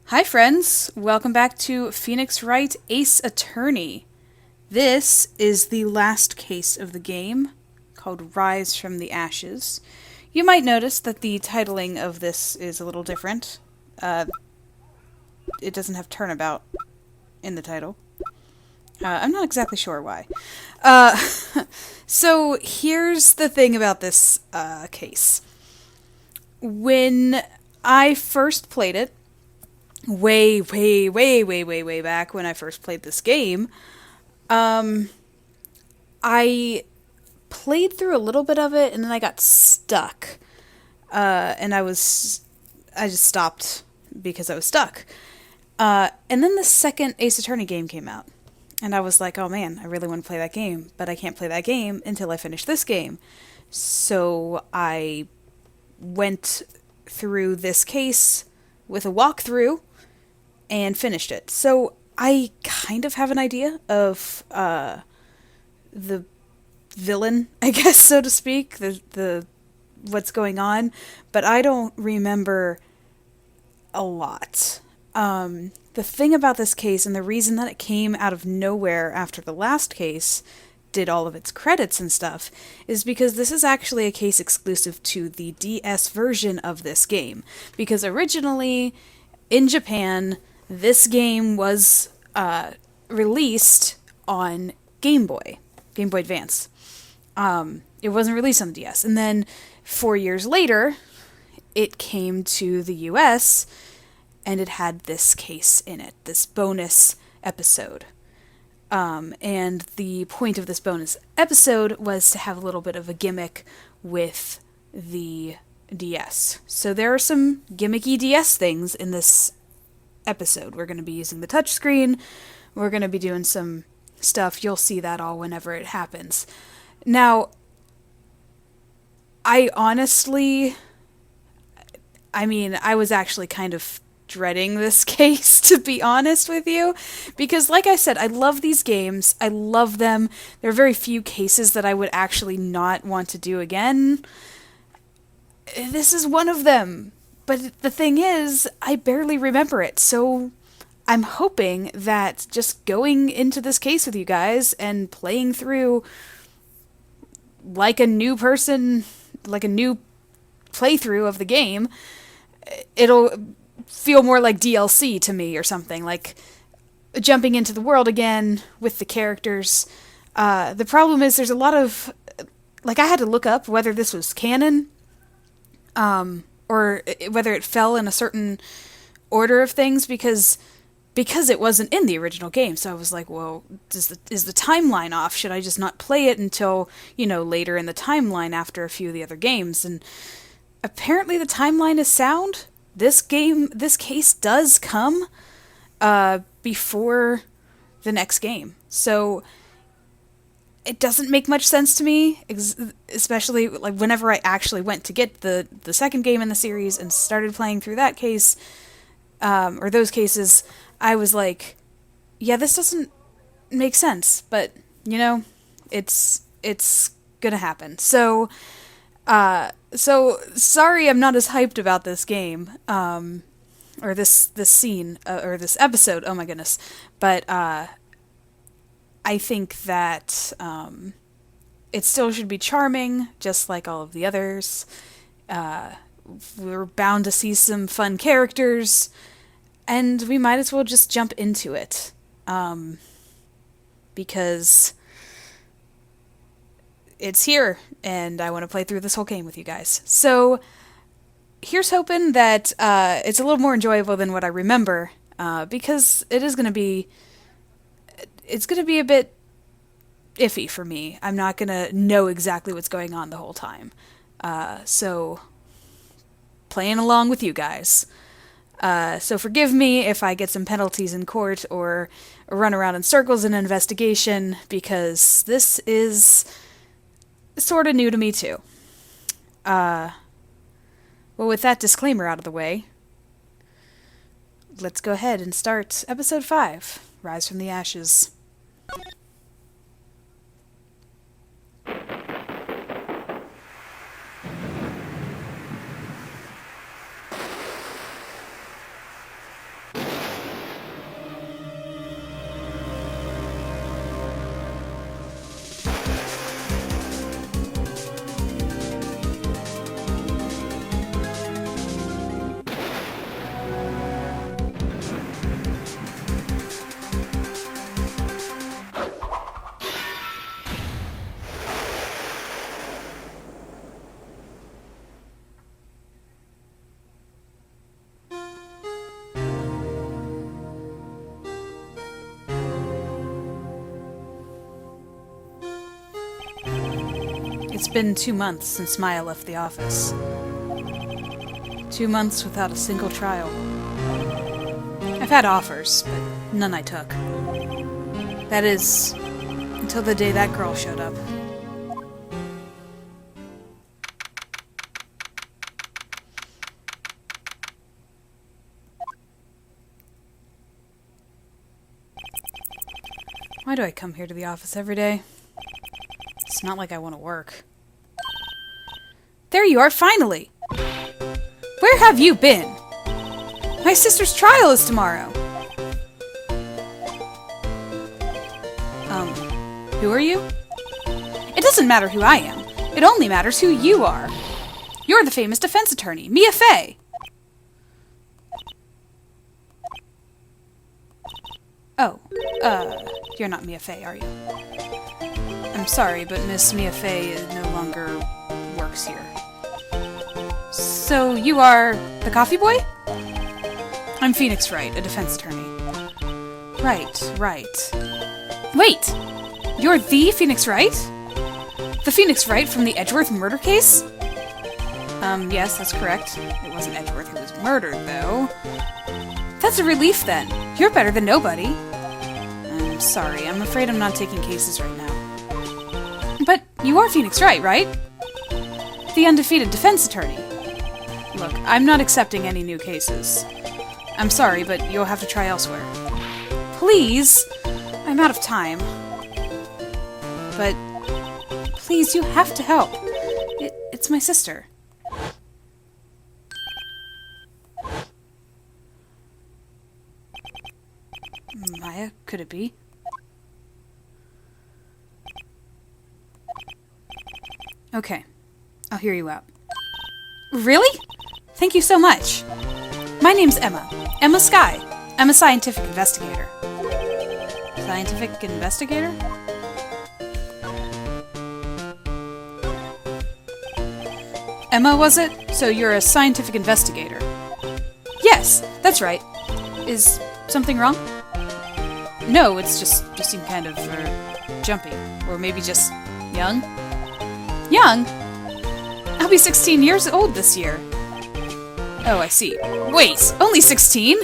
Hi, friends. Welcome back to Phoenix Wright Ace Attorney. This is the last case of the game, called Rise from the Ashes. You might notice that the titling of this is a little different. It doesn't have turnabout in the title. I'm not exactly sure why. Uh, so here's the thing about this case. When I first played it, way back when I first played this game, I played through a little bit of it and then I got stuck. And I just stopped because I was stuck. And then the second Ace Attorney game came out. And I was like, oh man, I really want to play that game, but I can't play that game until I finish this game. So I went through this case with a walkthrough and finished it. So I kind of have an idea of the villain, I guess, so to speak, the what's going on, but I don't remember a lot. The thing about this case, and the reason that it came out of nowhere after the last case did all of its credits and stuff, is because this is actually a case exclusive to the DS version of this game. Because originally, in Japan, this game was released on Game Boy Advance. It wasn't released on the DS. And then 4 years later, it came to the US, and it had this case in it, this bonus episode. And the point of this bonus episode was to have a little bit of a gimmick with the DS. So there are some gimmicky DS things in this episode. We're going to be using the touchscreen. We're going to be doing some stuff. You'll see that all whenever it happens. Now, I was actually kind of dreading this case, to be honest with you, because like I said, I love these games. I love them. There are very few cases that I would actually not want to do again. This is one of them. But the thing is, I barely remember it, so I'm hoping that just going into this case with you guys and playing through like a new person, like a new playthrough of the game, it'll feel more like DLC to me or something, like jumping into the world again with the characters. The problem is there's a lot of, like, I had to look up whether this was canon, or whether it fell in a certain order of things, because it wasn't in the original game. So I was like, well, is the timeline off? Should I just not play it until, later in the timeline after a few of the other games? And apparently the timeline is sound. This case does come before the next game. So it doesn't make much sense to me, especially like whenever I actually went to get the second game in the series and started playing through that case, or those cases, I was like, yeah, this doesn't make sense, but, it's gonna happen. So sorry I'm not as hyped about this game, or this scene, or this episode, oh my goodness, but, I think that, it still should be charming, just like all of the others. We're bound to see some fun characters, and we might as well just jump into it, because it's here, and I want to play through this whole game with you guys. So here's hoping that it's a little more enjoyable than what I remember, because it's going to be a bit iffy for me. I'm not going to know exactly what's going on the whole time. So playing along with you guys. So forgive me if I get some penalties in court or run around in circles in an investigation, because this is sort of new to me too. Well, with that disclaimer out of the way, let's go ahead and start episode 5, Rise from the Ashes. It's been 2 months since Maya left the office. 2 months without a single trial. I've had offers, but none I took. That is, until the day that girl showed up. Why do I come here to the office every day? It's not like I want to work. There you are, finally! Where have you been? My sister's trial is tomorrow! Who are you? It doesn't matter who I am. It only matters who you are. You're the famous defense attorney, Mia Fey! Oh, you're not Mia Fey, are you? I'm sorry, but Miss Mia Fey no longer works here. So you are the coffee boy? I'm Phoenix Wright, a defense attorney. Right. Wait! You're the Phoenix Wright? The Phoenix Wright from the Edgeworth murder case? Yes, that's correct. It wasn't Edgeworth who was murdered, though. That's a relief, then. You're better than nobody. I'm sorry, I'm afraid I'm not taking cases right now. But you are Phoenix Wright, right? The undefeated defense attorney. Look, I'm not accepting any new cases. I'm sorry, but you'll have to try elsewhere. Please! I'm out of time. But please, you have to help. It's my sister. Maya, could it be? Okay, I'll hear you out. Really? Thank you so much. My name's Emma. Emma Skye. I'm a scientific investigator. Scientific investigator? Emma, was it? So you're a scientific investigator? Yes, that's right. Is something wrong? No, it's just you seem kind of jumpy. Or maybe just young? Young? I'll be 16 years old this year. Oh, I see. Wait, only 16?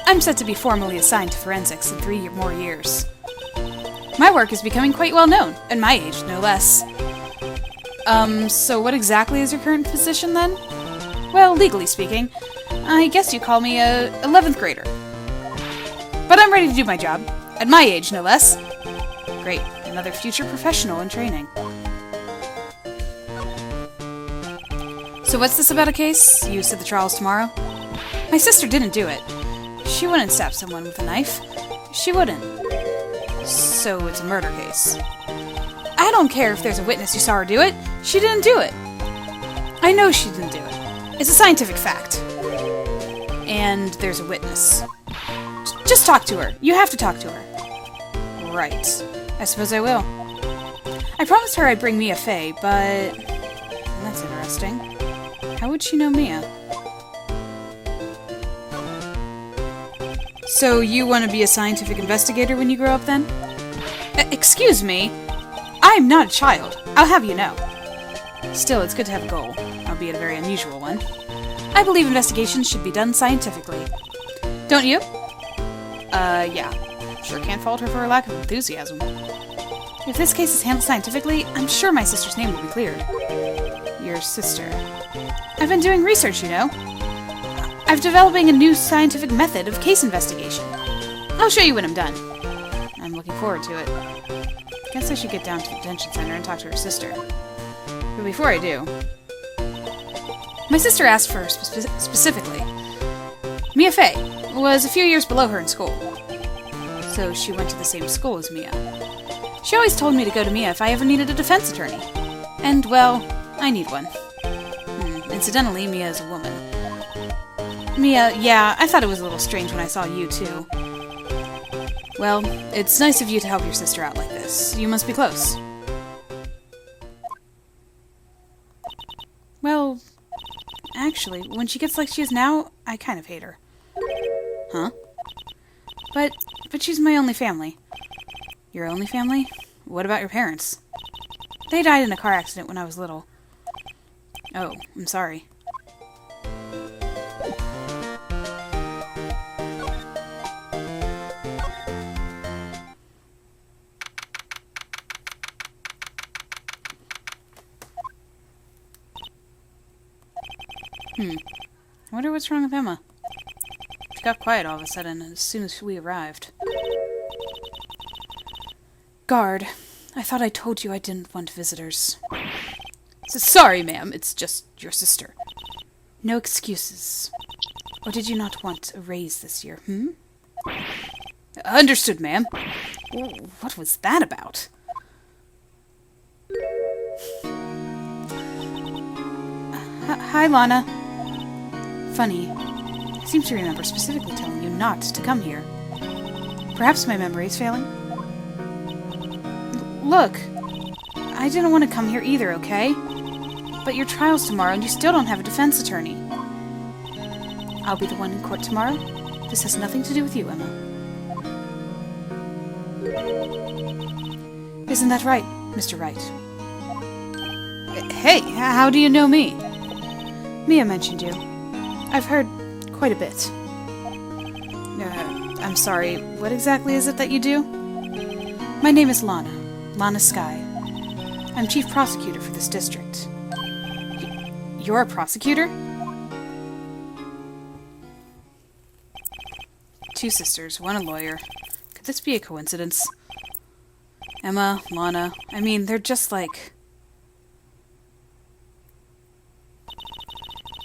I'm set to be formally assigned to forensics in 3 more years. My work is becoming quite well known, at my age, no less. So what exactly is your current position, then? Well, legally speaking, I guess you call me a 11th grader. But I'm ready to do my job, at my age, no less. Great, another future professional in training. So what's this about a case? You said the trial's tomorrow? My sister didn't do it. She wouldn't stab someone with a knife. She wouldn't. So it's a murder case. I don't care if there's a witness who saw her do it. She didn't do it. I know she didn't do it. It's a scientific fact. And there's a witness. Just talk to her. You have to talk to her. Right. I suppose I will. I promised her I'd bring Mia Fey, but... That's interesting. How would she know Mia? So you want to be a scientific investigator when you grow up, then? Excuse me? I'm not a child. I'll have you know. Still, it's good to have a goal, albeit a very unusual one. I believe investigations should be done scientifically. Don't you? Yeah. Sure can't fault her for her lack of enthusiasm. If this case is handled scientifically, I'm sure my sister's name will be cleared. Your sister. I've been doing research, you know. I'm developing a new scientific method of case investigation. I'll show you when I'm done. I'm looking forward to it. Guess I should get down to the detention center and talk to her sister. But before I do... My sister asked for her specifically. Mia Fey was a few years below her in school. So she went to the same school as Mia. She always told me to go to Mia if I ever needed a defense attorney. And, well, I need one. Incidentally, Mia is a woman. Mia, yeah, I thought it was a little strange when I saw you, too. Well, it's nice of you to help your sister out like this. You must be close. Well, actually, when she gets like she is now, I kind of hate her. Huh? But she's my only family. Your only family? What about your parents? They died in a car accident when I was little. Oh, I'm sorry. I wonder what's wrong with Emma. She got quiet all of a sudden as soon as we arrived. Guard, I thought I told you I didn't want visitors. Sorry, ma'am. It's just your sister. No excuses. Or did you not want a raise this year, Understood, ma'am. What was that about? Hi, Lana. Funny. I seem to remember specifically telling you not to come here. Perhaps my memory is failing? Look, I didn't want to come here either, okay? But your trial's tomorrow and you still don't have a defense attorney. I'll be the one in court tomorrow. This has nothing to do with you, Emma. Isn't that right, Mr. Wright? Hey, how do you know me? Mia mentioned you. I've heard quite a bit. I'm sorry, what exactly is it that you do? My name is Lana Skye. I'm chief prosecutor for this district. You're a prosecutor? Two sisters, one a lawyer. Could this be a coincidence? Emma, Lana, I mean, they're just like...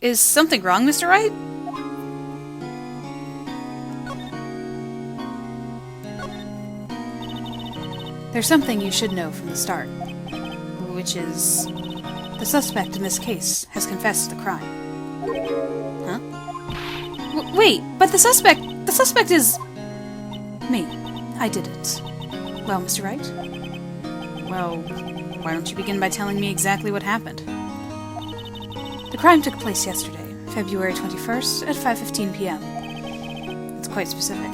Is something wrong, Mr. Wright? There's something you should know from the start, which is the suspect in this case has confessed the crime. Huh? Wait, but the suspect is... me. I did it. Well, Mr. Wright? Well, why don't you begin by telling me exactly what happened? The crime took place yesterday, February 21st at 5:15 p.m. It's quite specific.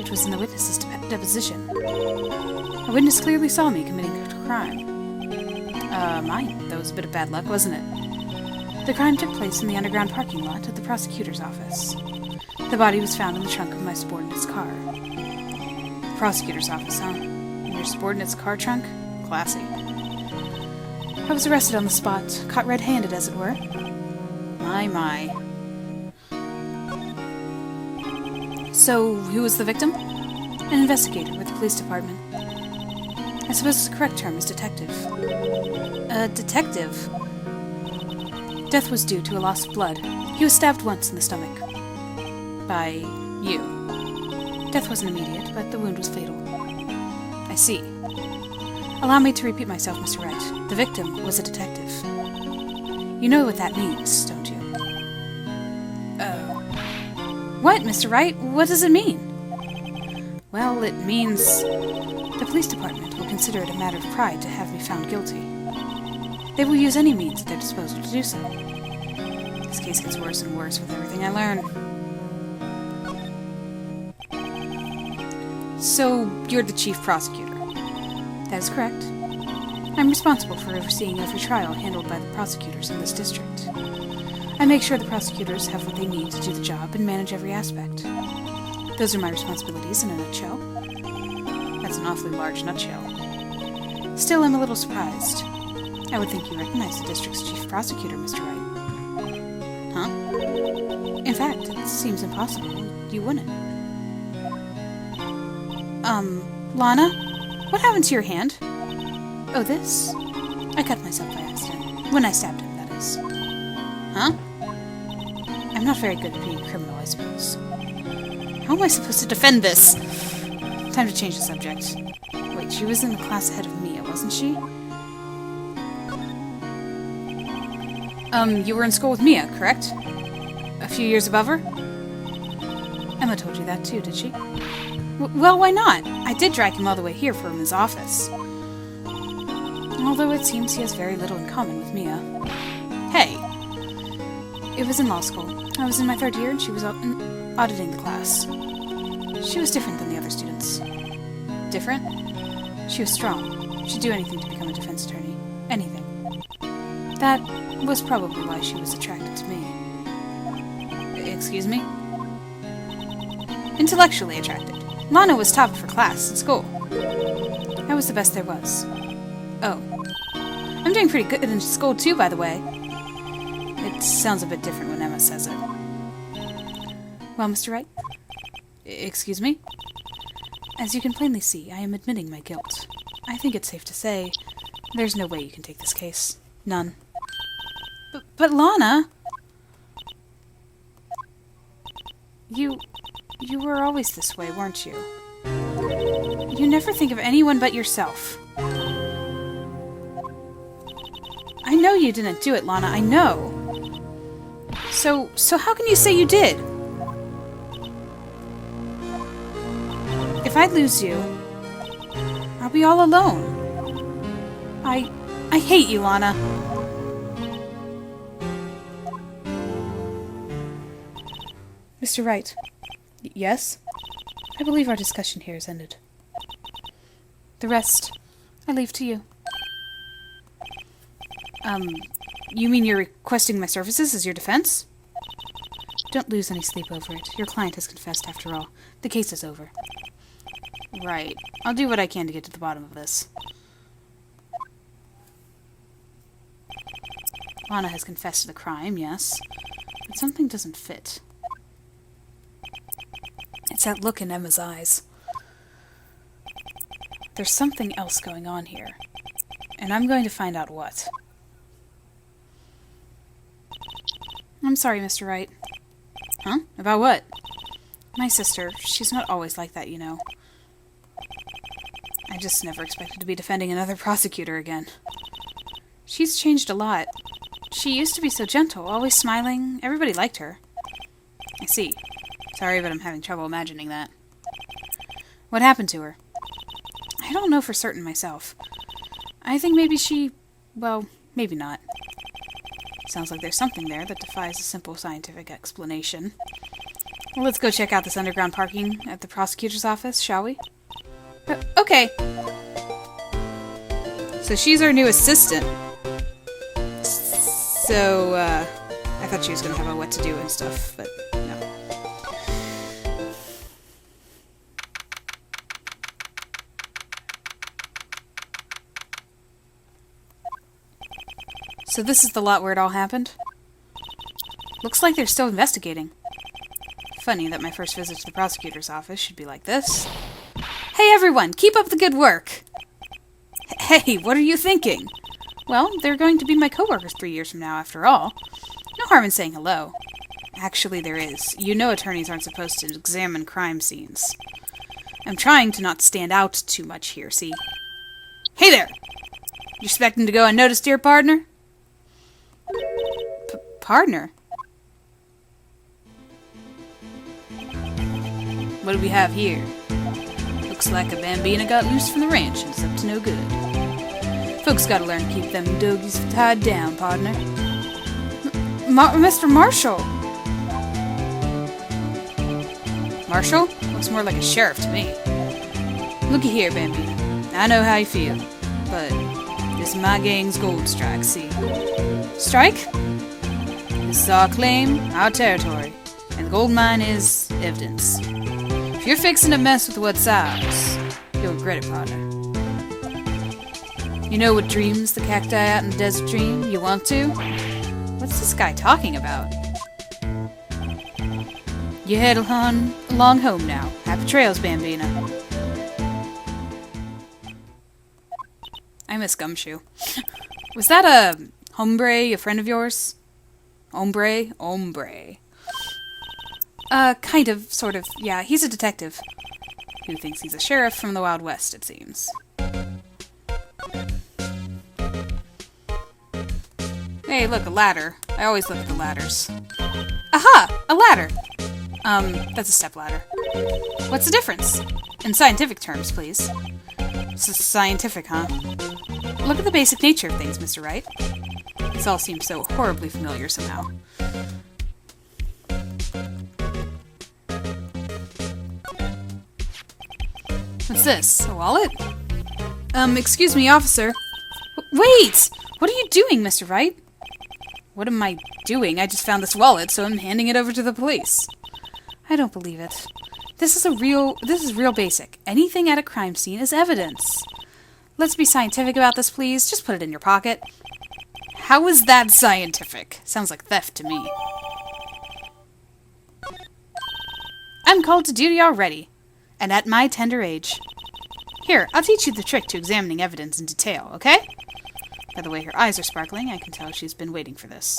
It was in the witness's deposition. A witness clearly saw me committing a crime. Mine. That was a bit of bad luck, wasn't it? The crime took place in the underground parking lot at the prosecutor's office. The body was found in the trunk of my subordinate's car. The prosecutor's office, huh? In your subordinate's car trunk? Classy. I was arrested on the spot, caught red-handed, as it were. My. So, who was the victim? An investigator with the police department. I suppose the correct term is detective. A detective? Death was due to a loss of blood. He was stabbed once in the stomach. By you. Death wasn't immediate, but the wound was fatal. I see. Allow me to repeat myself, Mr. Wright. The victim was a detective. You know what that means, don't you? What, Mr. Wright? What does it mean? Well, it means the police department will consider it a matter of pride to have me found guilty. They will use any means at their disposal to do so. This case gets worse and worse with everything I learn. So, you're the chief prosecutor? That is correct. I'm responsible for overseeing every trial handled by the prosecutors in this district. I make sure the prosecutors have what they need to do the job and manage every aspect. Those are my responsibilities in a nutshell. That's an awfully large nutshell. Still, I'm a little surprised. I would think you recognize the district's chief prosecutor, Mr. Wright. Huh? In fact, it seems impossible. You wouldn't. Lana? What happened to your hand? Oh, this? I cut myself by accident. When I stabbed him, that is. Huh? I'm not very good at being a criminal, I suppose. How am I supposed to defend this? Time to change the subject. Wait, she was in the class ahead of Mia, wasn't she? You were in school with Mia, correct? A few years above her? Emma told you that too, did she? Well, why not? I did drag him all the way here from his office. Although it seems he has very little in common with Mia. Hey! It was in law school. I was in my 3rd year and she was auditing the class. She was different than the other students. Different? She was strong. She'd do anything to become a defense attorney. anything. That was probably why she was attracted to me. Excuse me? Intellectually attracted. Lana was top of her class in school. I was the best there was. Oh. I'm doing pretty good in school too, by the way. It sounds a bit different when Emma says it. Well, Mr. Wright? Excuse me? As you can plainly see, I am admitting my guilt. I think it's safe to say there's no way you can take this case. None. But Lana! You were always this way, weren't you? You never think of anyone but yourself. I know you didn't do it, Lana, I know. So how can you say you did? If I lose you, I'll be all alone. I hate you, Lana. Mr. Wright. Yes? I believe our discussion here is ended. The rest, I leave to you. You mean you're requesting my services as your defense? Don't lose any sleep over it. Your client has confessed after all. The case is over. Right. I'll do what I can to get to the bottom of this. Lana has confessed to the crime, yes. But something doesn't fit. It's that look in Emma's eyes. There's something else going on here. And I'm going to find out what. I'm sorry, Mr. Wright. Huh? About what? My sister, she's not always like that, you know. I just never expected to be defending another prosecutor again. She's changed a lot. She used to be so gentle, always smiling. Everybody liked her. I see. Sorry, but I'm having trouble imagining that. What happened to her? I don't know for certain myself. I think maybe she... well, maybe not. Sounds like there's something there that defies a simple scientific explanation. Well, let's go check out this underground parking at the prosecutor's office, shall we? Okay. So she's our new assistant. So, I thought she was going to have a what to do and stuff, but no. So this is the lot where it all happened? Looks like they're still investigating. Funny that my first visit to the prosecutor's office should be like this. Hey everyone, keep up the good work! Hey, what are you thinking? Well, they're going to be my coworkers 3 years from now, after all. No harm in saying hello. Actually, there is. You know attorneys aren't supposed to examine crime scenes. I'm trying to not stand out too much here, see? Hey there! You expecting to go unnoticed, dear partner? Partner? What do we have here? Looks like a bambina got loose from the ranch and is up to no good. Folks gotta learn to keep them doggies tied down, partner. Mr. Marshall! Marshall? Looks more like a sheriff to me. Looky here, bambina. I know how you feel, but this is my gang's gold strike, see? Strike? This is our claim, our territory, and the gold mine is evidence. If you're fixing to mess with what's ours, you'll regret it, partner. You know what dreams the cacti out in the desert dream? You want to? What's this guy talking about? You head along home now. Happy trails, bambina. I miss Gumshoe. Was that a hombre, a friend of yours? Hombre? Hombre. Kind of, sort of, yeah, he's a detective. Who thinks he's a sheriff from the Wild West, it seems. Hey, look, a ladder. I always look at the ladders. Aha! A ladder! That's a stepladder. What's the difference? In scientific terms, please. Scientific, huh? Look at the basic nature of things, Mr. Wright. This all seems so horribly familiar somehow. What's this? A wallet? Excuse me, officer. Wait! What are you doing, Mr. Wright? What am I doing? I just found this wallet, so I'm handing it over to the police. I don't believe it. This is real basic. Anything at a crime scene is evidence. Let's be scientific about this, please. Just put it in your pocket. How is that scientific? Sounds like theft to me. I'm called to duty already, and at my tender age. Here, I'll teach you the trick to examining evidence in detail, okay? By the way, her eyes are sparkling. I can tell she's been waiting for this.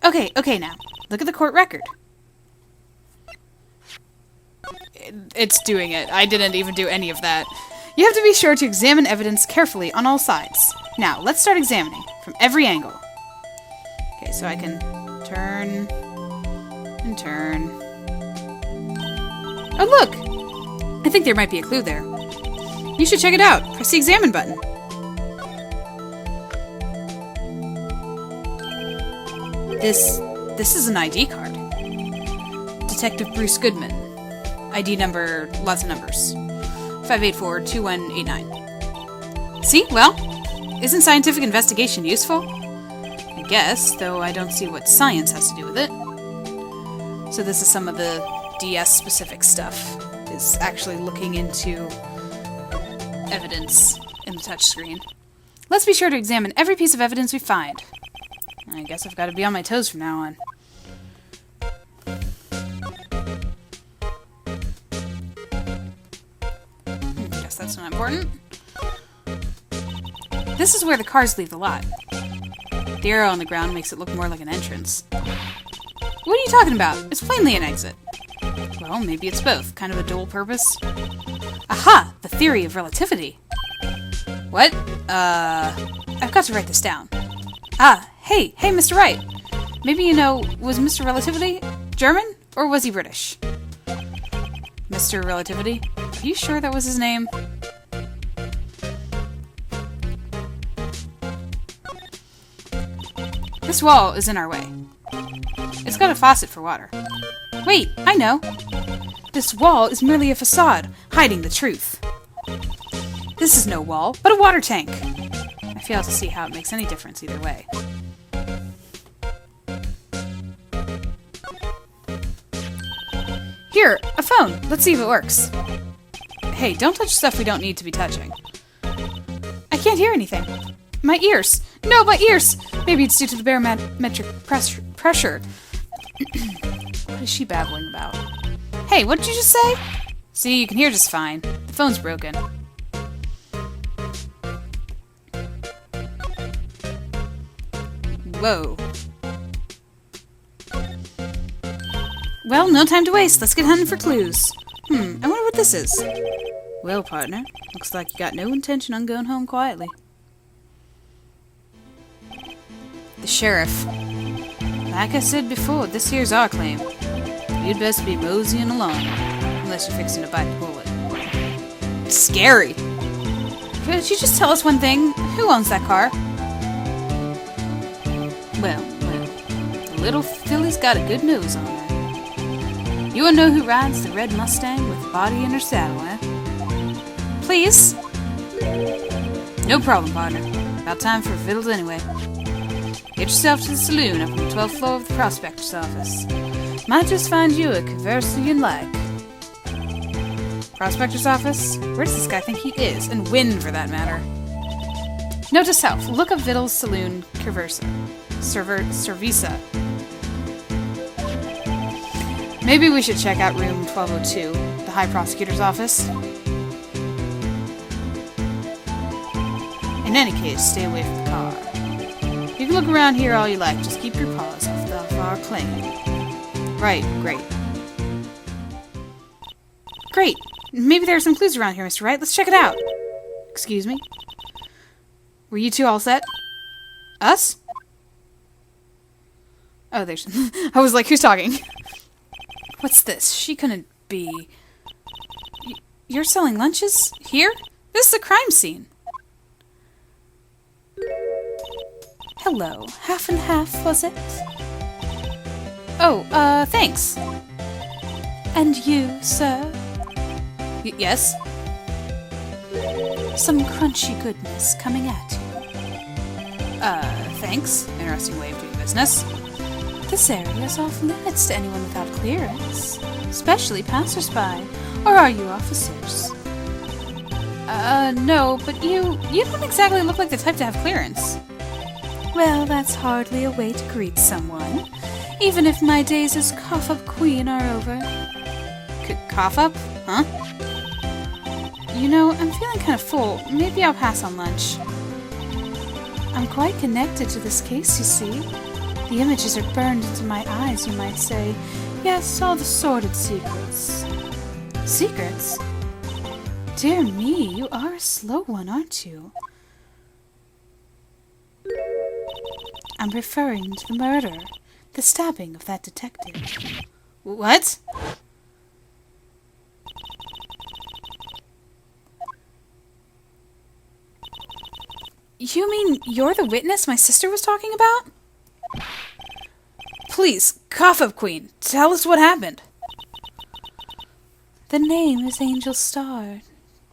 Okay now. Look at the court record. It's doing it. I didn't even do any of that. You have to be sure to examine evidence carefully on all sides. Now, let's start examining from every angle. Okay, so I can turn and turn. Oh, look! I think there might be a clue there. You should check it out. Press the examine button. This is an ID card. Detective Bruce Goodman. ID number, lots of numbers. 584-2189. See? Well, isn't scientific investigation useful? I guess, though I don't see what science has to do with it. So this is some of the DS-specific stuff. Is actually looking into evidence in the touchscreen. Let's be sure to examine every piece of evidence we find. I guess I've got to be on my toes from now on. Guess that's not important. This is where the cars leave the lot. The arrow on the ground makes it look more like an entrance. What are you talking about? It's plainly an exit. Well, maybe it's both. Kind of a dual purpose. Aha! The theory of relativity. What? I've got to write this down. Hey, Mr. Wright. Maybe you know, was Mr. Relativity German, or was he British? Mr. Relativity? Are you sure that was his name? This wall is in our way. It's got a faucet for water. Wait, I know. This wall is merely a facade, hiding the truth. This is no wall, but a water tank. I fail to see how it makes any difference either way. Here, a phone. Let's see if it works. Hey, don't touch stuff we don't need to be touching. I can't hear anything. My ears. No, my ears! Maybe it's due to the barometric pressure. What is she babbling about? Hey, what did you just say? See, you can hear just fine. The phone's broken. Whoa. Well, no time to waste. Let's get hunting for clues. I wonder what this is. Well, partner, looks like you got no intention on going home quietly. The sheriff. Like I said before, this here's our claim. You'd best be moseying along, unless you're fixing to bite the bullet. It's scary. Could you just tell us one thing? Who owns that car? Well, the little filly's got a good nose on her. You wanna know who rides the red Mustang with the body in her saddle, eh? Please? No problem, partner. About time for vittles anyway. Get yourself to the saloon up on the 12th floor of the prospector's office. Might just find you a conversation you like. Prospector's office? Where does this guy think he is? And when, for that matter? Note to self, look up Vittles Saloon Cerveza. Maybe we should check out room 1202, the High Prosecutor's office. In any case, stay away from the car. You can look around here all you like, just keep your paws off our claim. Right, great. Great! Maybe there are some clues around here, Mr. Wright. Let's check it out. Excuse me? Were you two all set? Us? Oh, there's... I was like, who's talking? What's this? She couldn't be... You're selling lunches? Here? This is a crime scene. Hello. Half and half, was it? Oh, thanks. And you, sir? Yes? Some crunchy goodness coming at you. thanks. Interesting way of doing business. This area is off limits to anyone without clearance, especially passersby. Or are you officers? No, but you don't exactly look like the type to have clearance. Well, that's hardly a way to greet someone, even if my days as cough-up queen are over. Cough-up? Huh? You know, I'm feeling kind of full. Maybe I'll pass on lunch. I'm quite connected to this case, you see. The images are burned into my eyes, you might say. Yes, all the sordid secrets. Secrets? Dear me, you are a slow one, aren't you? I'm referring to the murder, the stabbing of that detective. What? You mean you're the witness my sister was talking about? Please, cough-up queen, tell us what happened. The name is Angel Star.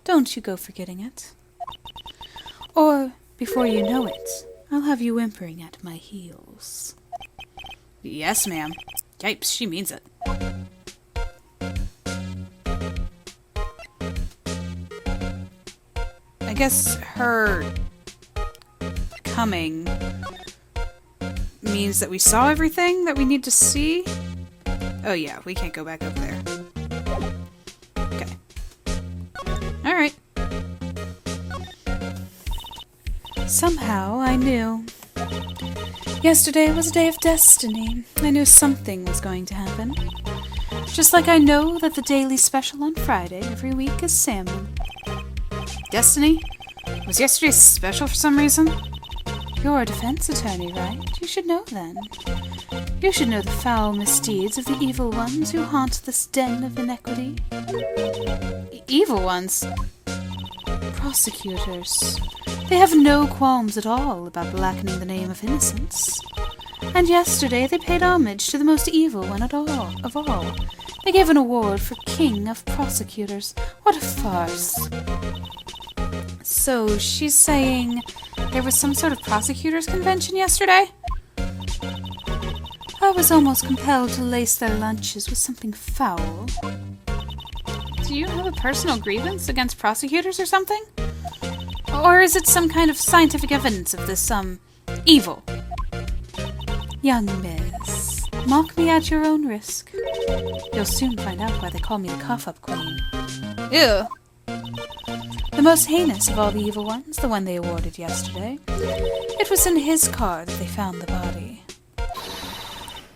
Don't you go forgetting it. Or, before you know it, I'll have you whimpering at my heels. Yes, ma'am. Yipes, she means it. I guess her coming means that we saw everything that we need to see? Oh yeah, we can't go back over there. Okay. Alright. Somehow I knew. Yesterday was a day of destiny. I knew something was going to happen. Just like I know that the daily special on Friday every week is salmon. Destiny? Was yesterday's special for some reason? You're a defense attorney, right? You should know then. You should know the foul misdeeds of the evil ones who haunt this den of iniquity. Evil ones? Prosecutors. They have no qualms at all about blackening the name of innocence. And yesterday they paid homage to the most evil one of all. They gave an award for King of Prosecutors. What a farce. So she's saying there was some sort of prosecutors' convention yesterday? I was almost compelled to lace their lunches with something foul. Do you have a personal grievance against prosecutors or something? Or is it some kind of scientific evidence of this, evil? Young miss, mock me at your own risk. You'll soon find out why they call me the cough-up queen. Ew. The most heinous of all the evil ones, the one they awarded yesterday. It was in his car that they found the body.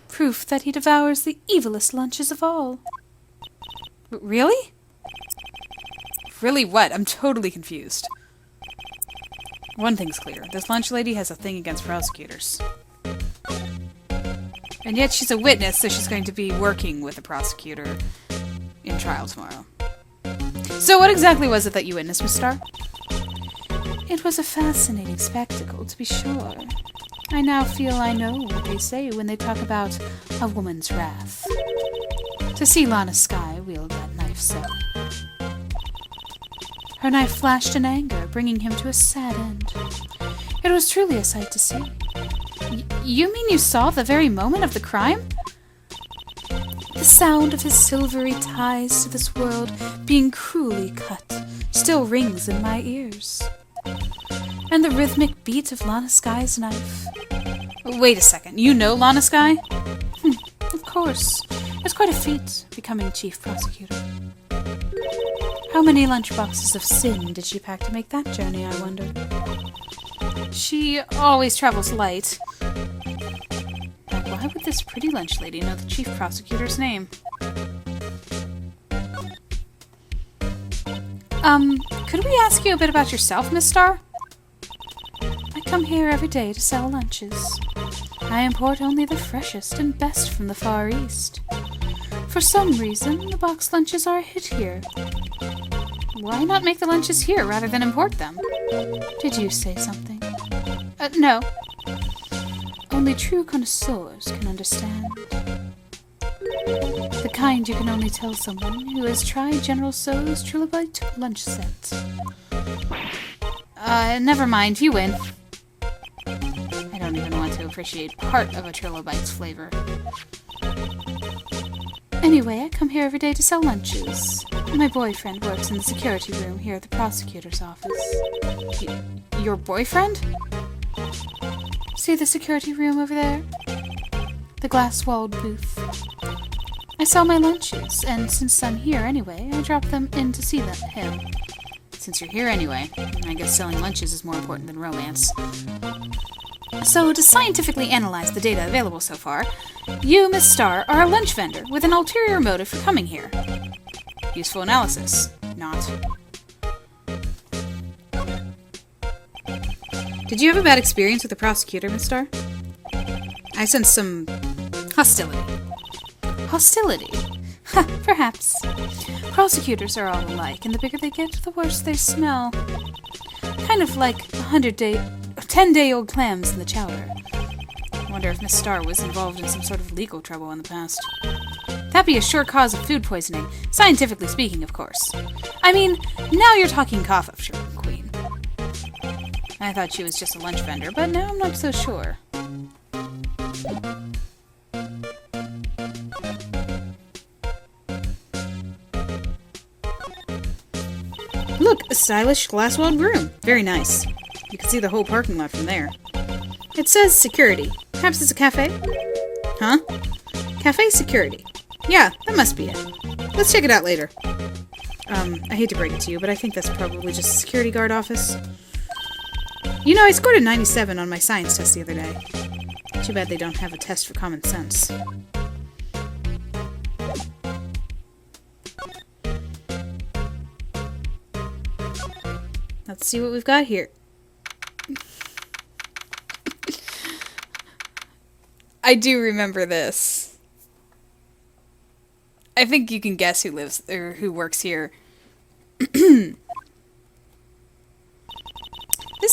Proof that he devours the evilest lunches of all. Really? Really what? I'm totally confused. One thing's clear. This lunch lady has a thing against prosecutors. And yet she's a witness, so she's going to be working with a prosecutor in trial tomorrow. So what exactly was it that you witnessed, Miss Starr? It was a fascinating spectacle, to be sure. I now feel I know what they say when they talk about a woman's wrath. To see Lana Skye wield that knife so. Her knife flashed in anger, bringing him to a sad end. It was truly a sight to see. You mean you saw the very moment of the crime? The sound of his silvery ties to this world being cruelly cut still rings in my ears. And the rhythmic beat of Lana Skye's knife. Wait a second, you know Lana Skye? Of course. It's quite a feat, becoming chief prosecutor. How many lunchboxes of sin did she pack to make that journey, I wonder? She always travels light. But why would this pretty lunch lady know the chief prosecutor's name? Could we ask you a bit about yourself, Miss Starr? I come here every day to sell lunches. I import only the freshest and best from the Far East. For some reason, the box lunches are a hit here. Why not make the lunches here rather than import them? Did you say something? No. Only true connoisseurs can understand. The kind you can only tell someone who has tried General Tso's Trilobite lunch set. Never mind, you win. I don't even appreciate part of a trilobite's flavor. Anyway, I come here every day to sell lunches. My boyfriend works in the security room here at the prosecutor's office. Your boyfriend? See the security room over there? The glass-walled booth. I sell my lunches, and since I'm here anyway, I drop them in to see him. Since you're here anyway, I guess selling lunches is more important than romance. So, to scientifically analyze the data available so far, you, Miss Starr, are a lunch vendor with an ulterior motive for coming here. Useful analysis. Not. Did you have a bad experience with the prosecutor, Miss Starr? I sense some hostility. Hostility? Ha, perhaps. Prosecutors are all alike, and the bigger they get, the worse they smell. Kind of like 10-day-old clams in the chowder. I wonder if Miss Starr was involved in some sort of legal trouble in the past. That'd be a sure cause of food poisoning, scientifically speaking, of course. I mean, now you're talking cough, Sherman Queen. I thought she was just a lunch vendor, but now I'm not so sure. Look, a stylish glass-walled room. Very nice. You can see the whole parking lot from there. It says security. Perhaps it's a cafe? Huh? Cafe security. Yeah, that must be it. Let's check it out later. I hate to break it to you, but I think that's probably just a security guard office. You know, I scored a 97 on my science test the other day. Too bad they don't have a test for common sense. Let's see what we've got here. I do remember this. I think you can guess who lives or who works here. This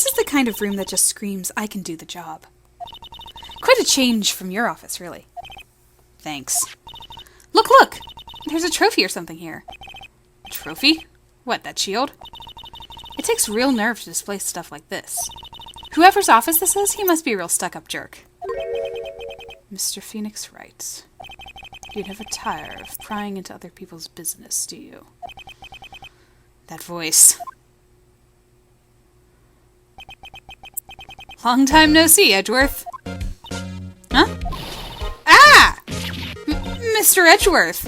is the kind of room that just screams, I can do the job. Quite a change from your office, really. Thanks. Look, look! There's a trophy or something here. A trophy? What, that shield? It takes real nerve to display stuff like this. Whoever's office this is, he must be a real stuck-up jerk. Mr. Phoenix Wright. You never tire of prying into other people's business, do you? That voice. Long time no see, Edgeworth. Huh? Ah! Mr. Edgeworth!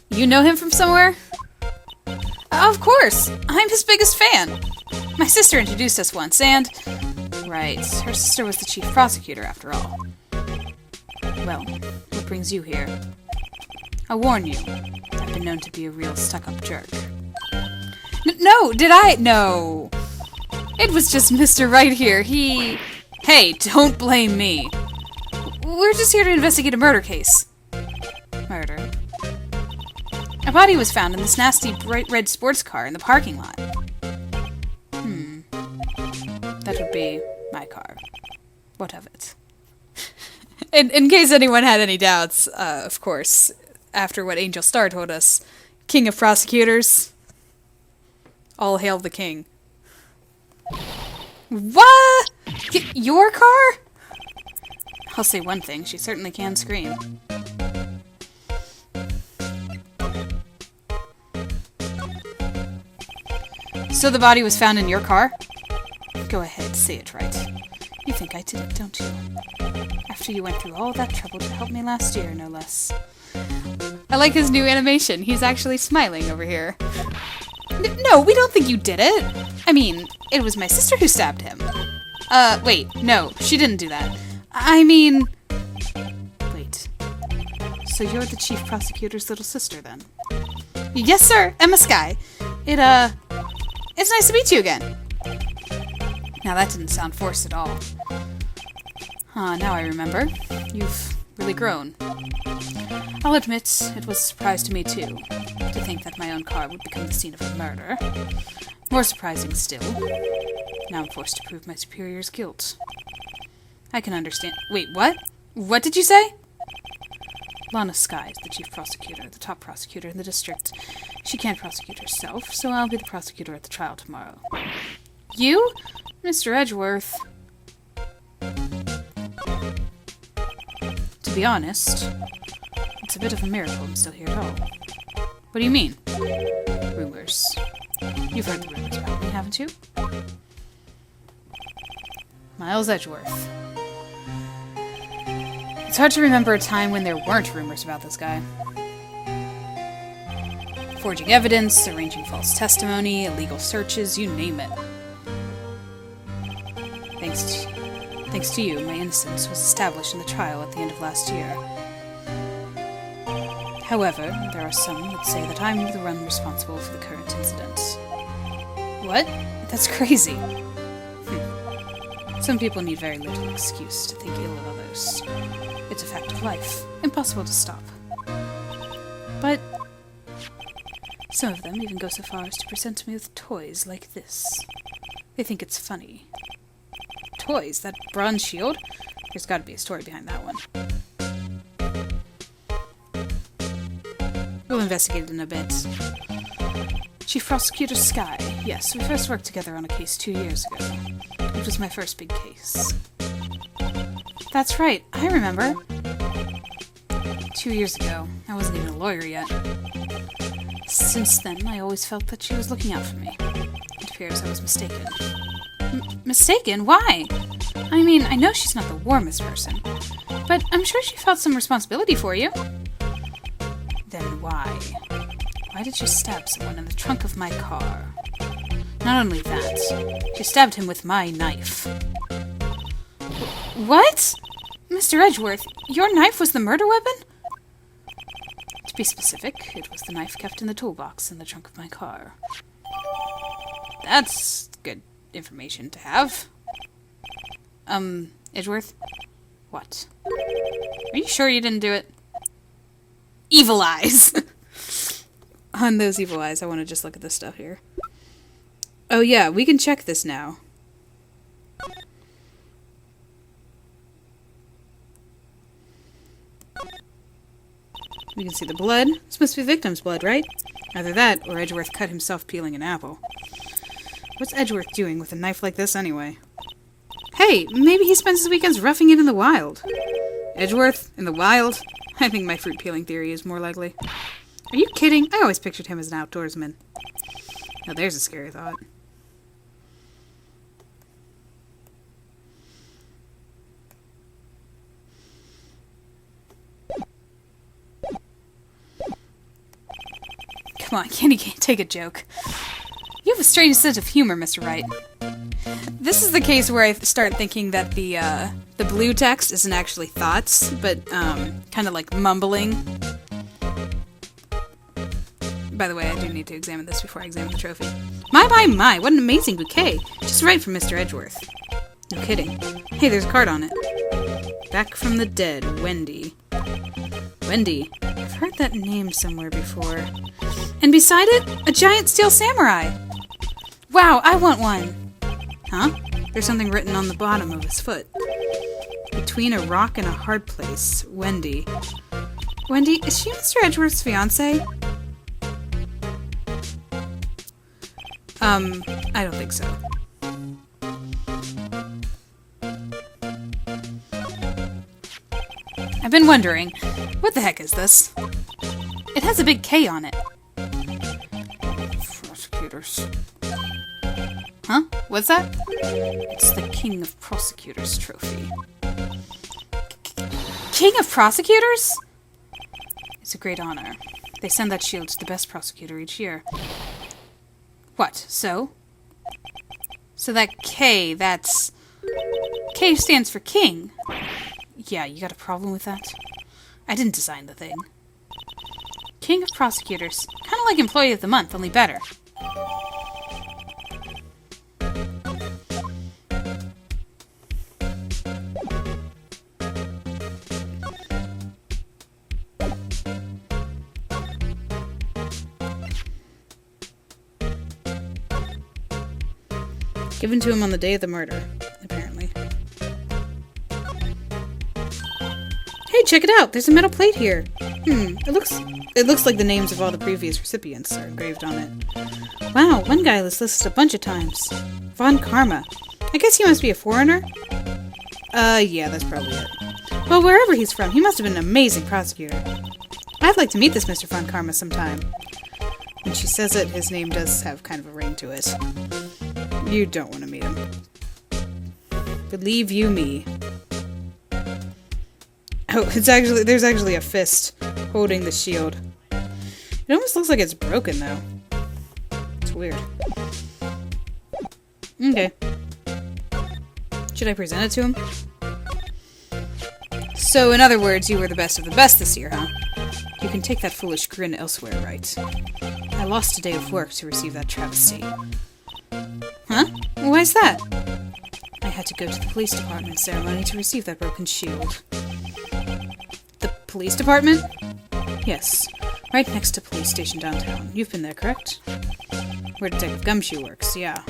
You know him from somewhere? Of course! I'm his biggest fan! My sister introduced us once, and... Right, her sister was the chief prosecutor, after all. Well, what brings you here? I'll warn you, I've been known to be a real stuck-up jerk. No, did I? No. It was just Mr. Wright here. Hey, don't blame me. We're just here to investigate a murder case. Murder? A body was found in this nasty bright red sports car in the parking lot. That would be my car. What of it? In case anyone had any doubts, of course, after what Angel Starr told us, King of Prosecutors, all hail the king. What? Your car? I'll say one thing, she certainly can scream. So the body was found in your car? Go ahead, say it right. You think I did it, don't you? After you went through all that trouble to help me last year, no less. I like his new animation. He's actually smiling over here. No, we don't think you did it. I mean, it was my sister who stabbed him. Wait, no, she didn't do that. I mean... Wait. So you're the chief prosecutor's little sister, then? Yes, sir, Emma Skye. It's nice to meet you again. Now that didn't sound forced at all. Now I remember. You've really grown. I'll admit, it was a surprise to me too, to think that my own car would become the scene of a murder. More surprising still, now I'm forced to prove my superior's guilt. I can understand— Wait, what? What did you say? Lana Skye is the chief prosecutor, the top prosecutor in the district. She can't prosecute herself, so I'll be the prosecutor at the trial tomorrow. You? Mr. Edgeworth. be honest, it's a bit of a miracle I'm still here at all. What do you mean? Rumors. You've heard the rumors about me, haven't you? Miles Edgeworth. It's hard to remember a time when there weren't rumors about this guy. Forging evidence, arranging false testimony, illegal searches, you name it. Thanks to you, my innocence was established in the trial at the end of last year. However, there are some that say that I'm the one responsible for the current incident. What? That's crazy. Some people need very little excuse to think ill of others. It's a fact of life, impossible to stop. But some of them even go so far as to present me with toys like this. They think it's funny. Toys? That bronze shield? There's got to be a story behind that one. We'll investigate it in a bit. Chief Prosecutor Skye. Yes, we first worked together on a case 2 years ago. It was my first big case. That's right, I remember. 2 years ago. I wasn't even a lawyer yet. Since then, I always felt that she was looking out for me. It appears I was mistaken. Mistaken? Why? I mean, I know she's not the warmest person, but I'm sure she felt some responsibility for you. Then why? Why did she stab someone in the trunk of my car? Not only that, she stabbed him with my knife. What? Mr. Edgeworth, your knife was the murder weapon? To be specific, it was the knife kept in the toolbox in the trunk of my car. That's good information to have. Edgeworth? What? Are you sure you didn't do it? Evil eyes! On those evil eyes, I want to just look at this stuff here. Oh yeah, we can check this now. We can see the blood. This must be victim's blood, right? Either that, or Edgeworth cut himself peeling an apple. What's Edgeworth doing with a knife like this anyway? Hey, maybe he spends his weekends roughing it in the wild. Edgeworth? In the wild? I think my fruit peeling theory is more likely. Are you kidding? I always pictured him as an outdoorsman. Now there's a scary thought. Come on, can't take a joke. You have a strange sense of humor, Mr. Wright. This is the case where I start thinking that the blue text isn't actually thoughts, but kind of like mumbling. By the way, I do need to examine this before I examine the trophy. My, what an amazing bouquet. Just right from Mr. Edgeworth. No kidding. Hey, there's a card on it. Back from the dead, Wendy. Wendy. I've heard that name somewhere before. And beside it, a giant steel samurai. Wow, I want one. Huh? There's something written on the bottom of his foot. Between a rock and a hard place, Wendy. Wendy, is she Mr. Edgeworth's fiancée? I don't think so. I've been wondering, what the heck is this? It has a big K on it. Prosecutors. Huh? What's that? It's the King of Prosecutors trophy. King of Prosecutors? It's a great honor. They send that shield to the best prosecutor each year. What, so? So that K, that's... K stands for king. Yeah, you got a problem with that? I didn't design the thing. King of Prosecutors. Kind of like Employee of the Month, only better. Given to him on the day of the murder, apparently. Hey, check it out! There's a metal plate here! It looks like the names of all the previous recipients are engraved on it. Wow, one guy was listed a bunch of times. Von Karma. I guess he must be a foreigner? Yeah, that's probably it. Well, wherever he's from, he must have been an amazing prosecutor. I'd like to meet this Mr. Von Karma sometime. When she says it, his name does have kind of a ring to it. You don't want to meet him. Believe you me. Oh, there's actually a fist holding the shield. It almost looks like it's broken, though. It's weird. Okay. Should I present it to him? So, in other words, you were the best of the best this year, huh? You can take that foolish grin elsewhere, Wright. I lost a day of work to receive that travesty. Huh? Why's that? I had to go to the police department ceremony to receive that broken shield. The police department? Yes. Right next to police station downtown. You've been there, correct? Where Detective Gumshoe works, yeah.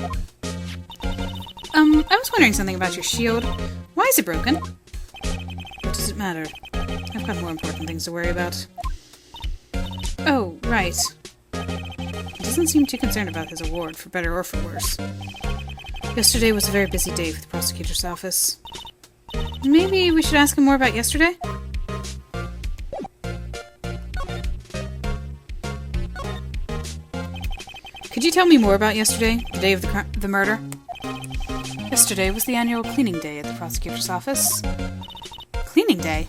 I was wondering something about your shield. Why is it broken? What does it matter? I've got more important things to worry about. Oh, right. He doesn't seem too concerned about his award, for better or for worse. Yesterday was a very busy day for the prosecutor's office. Maybe we should ask him more about yesterday? Could you tell me more about yesterday, the day of the murder? Yesterday was the annual cleaning day at the prosecutor's office. Cleaning day?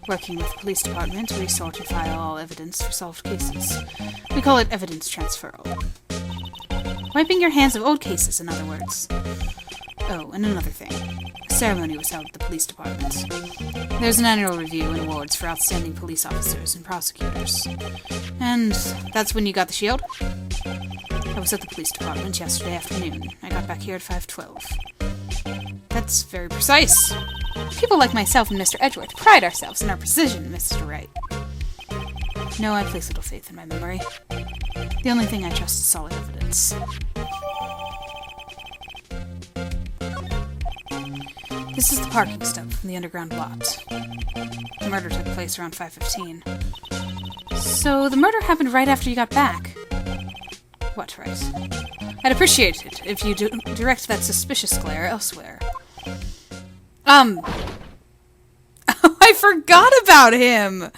Working with the police department, we sort and file all evidence for solved cases. We call it evidence transferal. Wiping your hands of old cases, in other words. Oh, and another thing. A ceremony was held at the police department. There's an annual review and awards for outstanding police officers and prosecutors. And that's when you got the shield? I was at the police department yesterday afternoon. I got back here at 5:12. That's very precise. People like myself and Mr. Edgeworth pride ourselves in our precision, Mr. Wright. No, I place little faith in my memory. The only thing I trust is solid evidence. This is the parking stub from the underground lot. The murder took place around 5:15. So the murder happened right after you got back? What, Wright? I'd appreciate it if you direct that suspicious glare elsewhere. I forgot about him!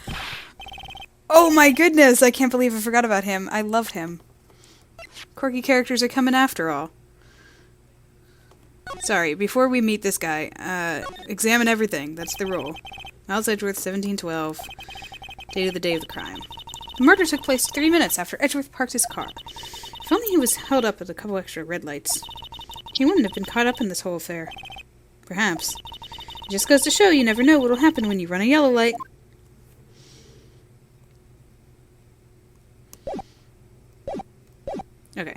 Oh my goodness, I can't believe I forgot about him. I love him. Quirky characters are coming after all. Sorry, before we meet this guy, examine everything. That's the rule. Miles Edgeworth, 1712. Date of the day of the crime. The murder took place 3 minutes after Edgeworth parked his car. If only he was held up with a couple extra red lights. He wouldn't have been caught up in this whole affair. Perhaps. It just goes to show you never know what'll happen when you run a yellow light. Okay.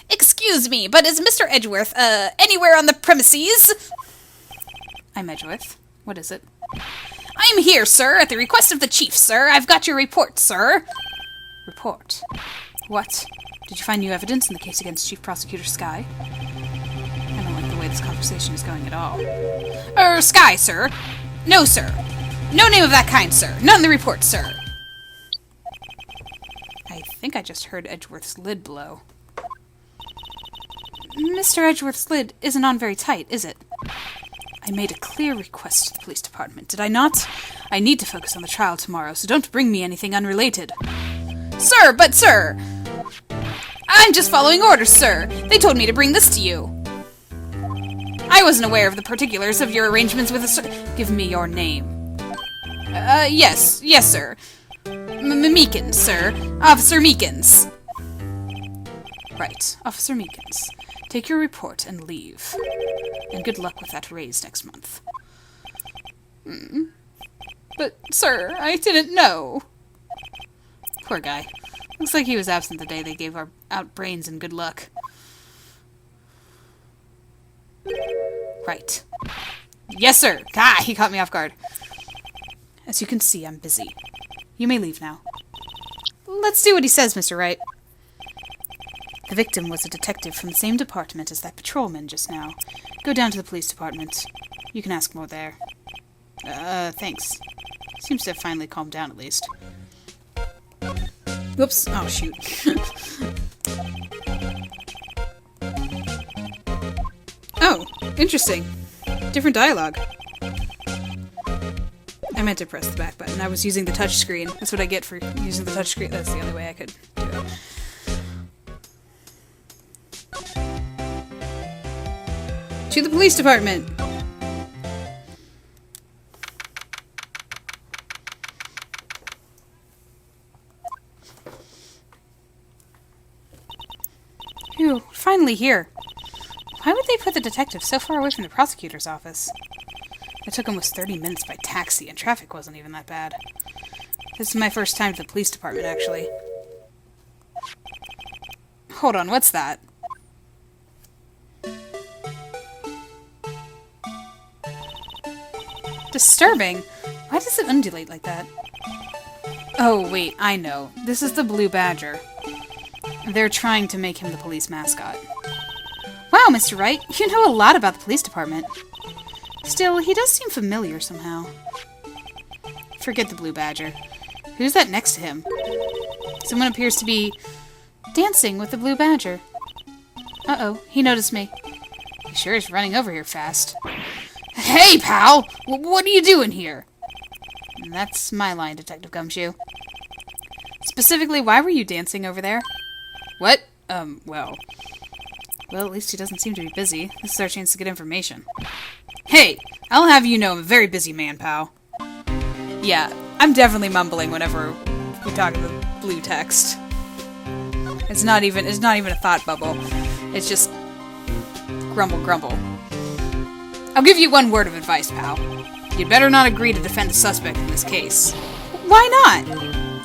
Excuse me, but is Mr. Edgeworth, anywhere on the premises? I'm Edgeworth. What is it? I'm here, sir, at the request of the chief, sir. I've got your report, sir. Report? What? Did you find new evidence in the case against Chief Prosecutor Skye? I don't like the way this conversation is going at all. Skye, sir. No, sir. No name of that kind, sir. None in the report, sir. I think I just heard Edgeworth's lid blow. Mr. Edgeworth's lid isn't on very tight, is it? I made a clear request to the police department, did I not? I need to focus on the trial tomorrow, so don't bring me anything unrelated. Sir, but sir! I'm just following orders, sir. They told me to bring this to you. I wasn't aware of the particulars of your arrangements with the Give me your name. Yes, sir. Meekins, sir. Officer Meekins. Right, Officer Meekins. Take your report and leave. And good luck with that raise next month. But, sir, I didn't know. Poor guy. Looks like he was absent the day they gave out brains and good luck. Right. Yes, sir. He caught me off guard. As you can see, I'm busy. You may leave now. Let's do what he says, Mr. Wright. The victim was a detective from the same department as that patrolman just now. Go down to the police department. You can ask more there. Thanks. Seems to have finally calmed down at least. Whoops. Oh, shoot. Oh, interesting. Different dialogue. I meant to press the back button. I was using the touch screen. That's what I get for using the touch screen. That's the only way I could do it. To the police department! Phew, finally here. Why would they put the detective so far away from the prosecutor's office? It took almost 30 minutes by taxi, and traffic wasn't even that bad. This is my first time to the police department, actually. Hold on, what's that? Disturbing? Why does it undulate like that? Oh, wait, I know. This is the Blue Badger. They're trying to make him the police mascot. Wow, Mr. Wright, you know a lot about the police department. Still, he does seem familiar somehow. Forget the Blue Badger. Who's that next to him? Someone appears to be dancing with the Blue Badger. Uh-oh, he noticed me. He sure is running over here fast. Hey, pal! What are you doing here? That's my line, Detective Gumshoe. Specifically, why were you dancing over there? What? Well, at least he doesn't seem to be busy. This is our chance to get information. Hey, I'll have you know I'm a very busy man, pal. Yeah, I'm definitely mumbling whenever we talk in the blue text. It's not even a thought bubble. It's just grumble, grumble. I'll give you one word of advice, pal. You'd better not agree to defend a suspect in this case. Why not?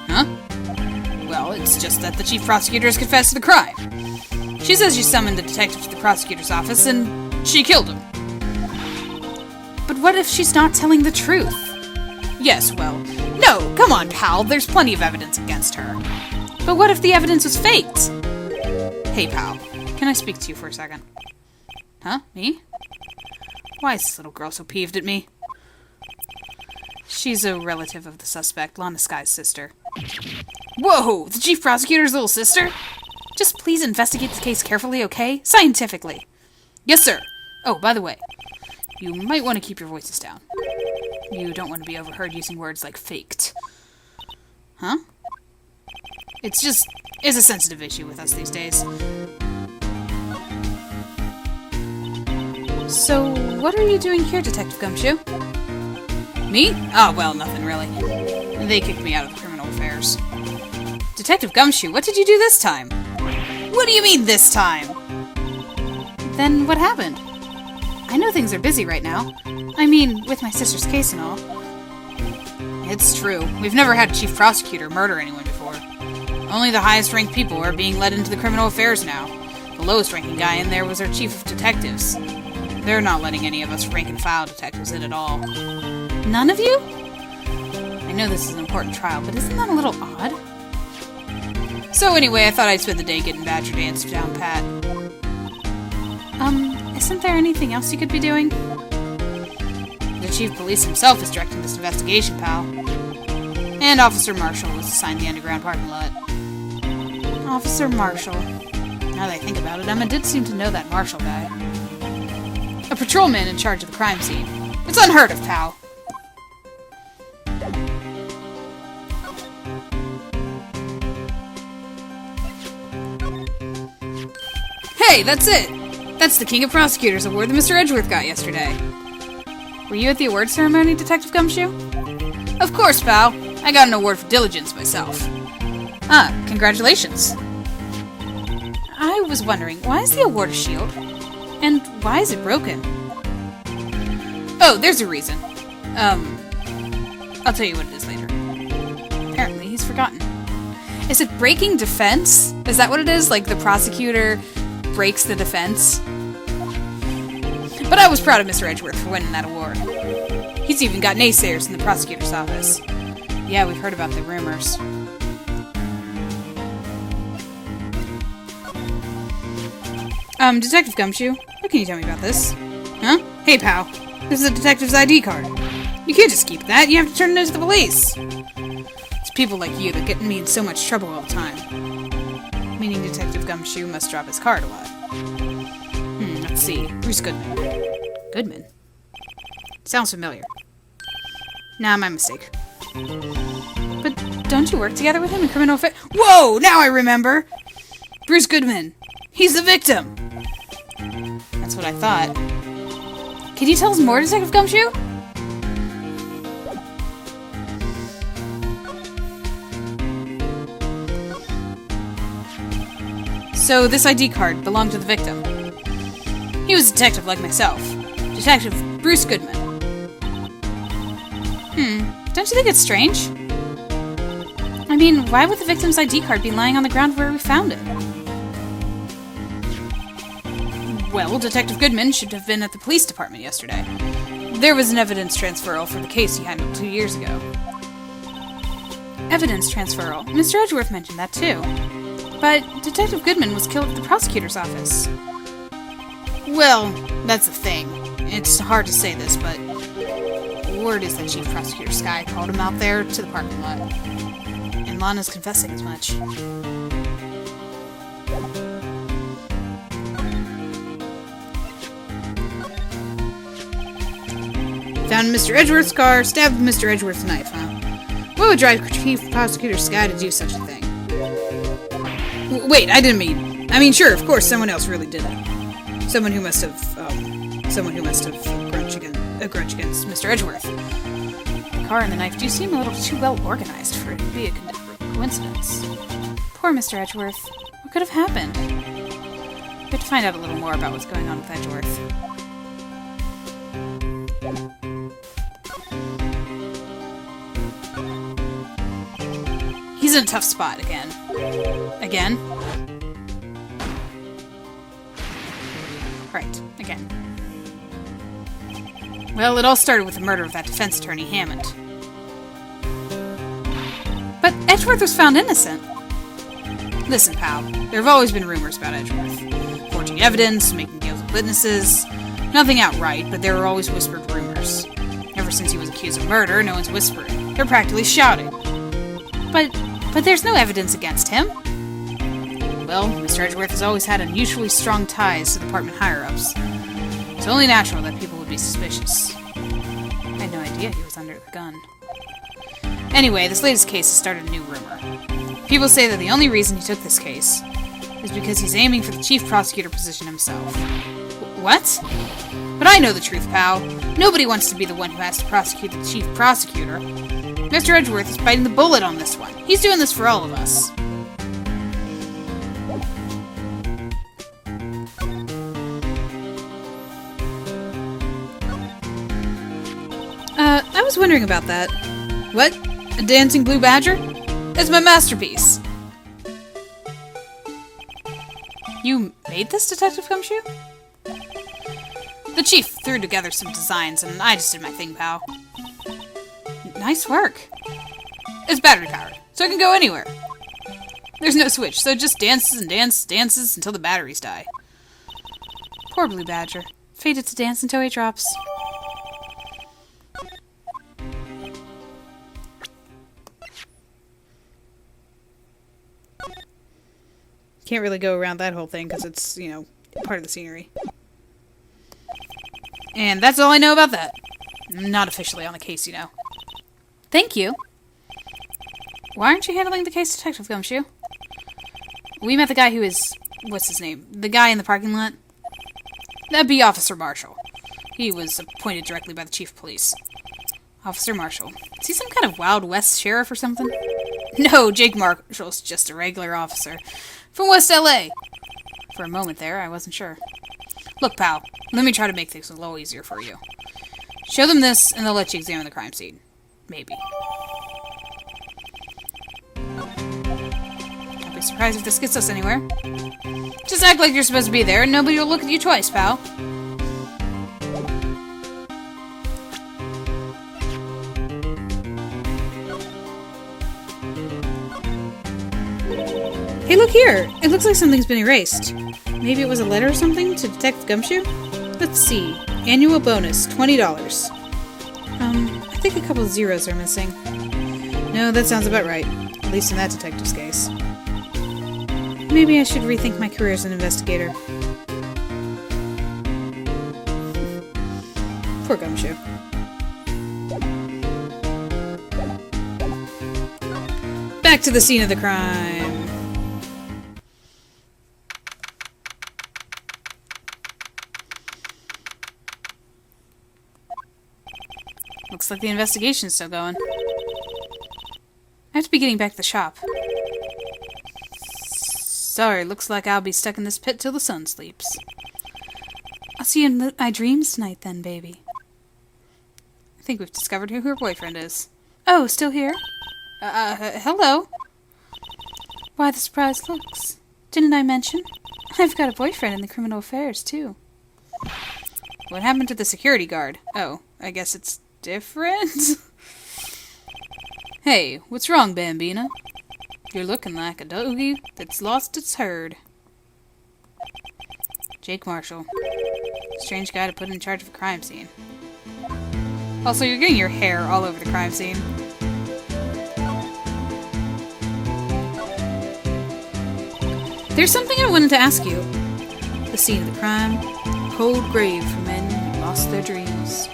Huh? Well, it's just that the chief prosecutor has confessed to the crime. She says you summoned the detective to the prosecutor's office and she killed him. But what if she's not telling the truth? Yes, well, no, come on, pal, there's plenty of evidence against her. But what if the evidence was faked? Hey, pal, can I speak to you for a second? Huh? Me? Why is this little girl so peeved at me? She's a relative of the suspect, Lana Sky's sister. Whoa! The chief prosecutor's little sister? Just please investigate the case carefully, okay? Scientifically. Yes, sir. Oh, by the way, you might want to keep your voices down. You don't want to be overheard using words like faked. Huh? It's a sensitive issue with us these days. So, what are you doing here, Detective Gumshoe? Me? Oh, well, nothing really. They kicked me out of the criminal affairs. Detective Gumshoe, what did you do this time? What do you mean, this time? Then what happened? I know things are busy right now. I mean, with my sister's case and all. It's true. We've never had a chief prosecutor murder anyone before. Only the highest-ranked people are being led into the criminal affairs now. The lowest-ranking guy in there was our chief of detectives. They're not letting any of us rank-and-file detectives in at all. None of you? I know this is an important trial, but isn't that a little odd? So anyway, I thought I'd spend the day getting Badger Dance down pat. Isn't there anything else you could be doing? The chief of police himself is directing this investigation, pal. And Officer Marshall was assigned the underground parking lot. Officer Marshall. Now that I think about it, Emma did seem to know that Marshall guy. A patrolman in charge of the crime scene. It's unheard of, pal. Hey, that's it! That's the King of Prosecutors award that Mr. Edgeworth got yesterday. Were you at the award ceremony, Detective Gumshoe? Of course, pal. I got an award for diligence myself. Ah, congratulations. I was wondering, why is the award a shield? And why is it broken? Oh, there's a reason. I'll tell you what it is later. Apparently, he's forgotten. Is it breaking defense? Is that what it is? Like the prosecutor breaks the defense? But I was proud of Mr. Edgeworth for winning that award. He's even got naysayers in the prosecutor's office. Yeah, we've heard about the rumors. Detective Gumshoe, what can you tell me about this? Huh? Hey, pal. This is a detective's ID card. You can't just keep that. You have to turn it into the police. It's people like you that get me in so much trouble all the time. Meaning Detective Gumshoe must drop his card a lot. Let's see. Bruce Goodman. Goodman? Sounds familiar. Nah, my mistake. But don't you work together with him in criminal affairs? Whoa! Now I remember! Bruce Goodman. He's the victim. That's what I thought. Can you tell us more, Detective Gumshoe? So this ID card belonged to the victim. He was a detective like myself. Detective Bruce Goodman. Don't you think it's strange? I mean, why would the victim's ID card be lying on the ground where we found it? Well, Detective Goodman should have been at the police department yesterday. There was an evidence transferal for the case he handled 2 years ago. Evidence transferal? Mr. Edgeworth mentioned that too. But Detective Goodman was killed at the prosecutor's office. Well, that's the thing. It's hard to say this, but word is that Chief Prosecutor Skye called him out there to the parking lot. And Lana's confessing as much. Found Mr. Edgeworth's car, stabbed Mr. Edgeworth's knife, huh? What would drive Chief Prosecutor Skye to do such a thing? Wait, I didn't mean... I mean, sure, of course, someone else really did it. Someone who must have a grudge against Mr. Edgeworth. The car and the knife do seem a little too well organized for it to be a coincidence. Poor Mr. Edgeworth. What could have happened? We have to find out a little more about what's going on with Edgeworth. He's in a tough spot again. Again? Right, again. Well, it all started with the murder of that defense attorney, Hammond. But Edgeworth was found innocent. Listen, pal, there have always been rumors about Edgeworth. Forging evidence, making deals with witnesses. Nothing outright, but there were always whispered rumors. Ever since he was accused of murder, no one's whispering. They're practically shouting. But there's no evidence against him. Well, Mr. Edgeworth has always had unusually strong ties to department higher-ups. It's only natural that people would be suspicious. I had no idea he was under the gun. Anyway, this latest case has started a new rumor. People say that the only reason he took this case is because he's aiming for the chief prosecutor position himself. What? But I know the truth, pal. Nobody wants to be the one who has to prosecute the chief prosecutor. Mr. Edgeworth is biting the bullet on this one. He's doing this for all of us. I was wondering about that. What? A dancing blue badger? It's my masterpiece. You made this, Detective Gumshoe? The chief threw together some designs, and I just did my thing, pal. Nice work. It's battery powered, so it can go anywhere. There's no switch, so it just dances and dances until the batteries die. Poor blue badger. Fated to dance until he drops. Can't really go around that whole thing because it's, you know, part of the scenery. And that's all I know about that. Not officially on the case, you know. Thank you. Why aren't you handling the case, Detective Gumshoe? We met the guy who is... what's his name? The guy in the parking lot? That'd be Officer Marshall. He was appointed directly by the Chief of Police. Officer Marshall. Is he some kind of Wild West sheriff or something? No, Jake Marshall's just a regular officer. From West L.A. For a moment there, I wasn't sure. Look, pal, let me try to make things a little easier for you. Show them this, and they'll let you examine the crime scene. Maybe. Don't be surprised if this gets us anywhere. Just act like you're supposed to be there, and nobody will look at you twice, pal. Hey, look here! It looks like something's been erased. Maybe it was a letter or something to Detective Gumshoe? Let's see. Annual bonus, $20. I think a couple of zeros are missing. No, that sounds about right. At least in that detective's case. Maybe I should rethink my career as an investigator. Poor Gumshoe. Back to the scene of the crime. Looks like the investigation's still going. I have to be getting back to the shop. Sorry, looks like I'll be stuck in this pit till the sun sleeps. I'll see you in my dreams tonight then, baby. I think we've discovered who her boyfriend is. Oh, still here? Hello? Why the surprised looks? Didn't I mention? I've got a boyfriend in the criminal affairs, too. What happened to the security guard? Oh, I guess it's different? Hey, what's wrong, Bambina? You're looking like a doggy that's lost its herd. Jake Marshall. Strange guy to put in charge of a crime scene. Also, you're getting your hair all over the crime scene. There's something I wanted to ask you. The scene of the crime, cold grave for men who lost their dreams.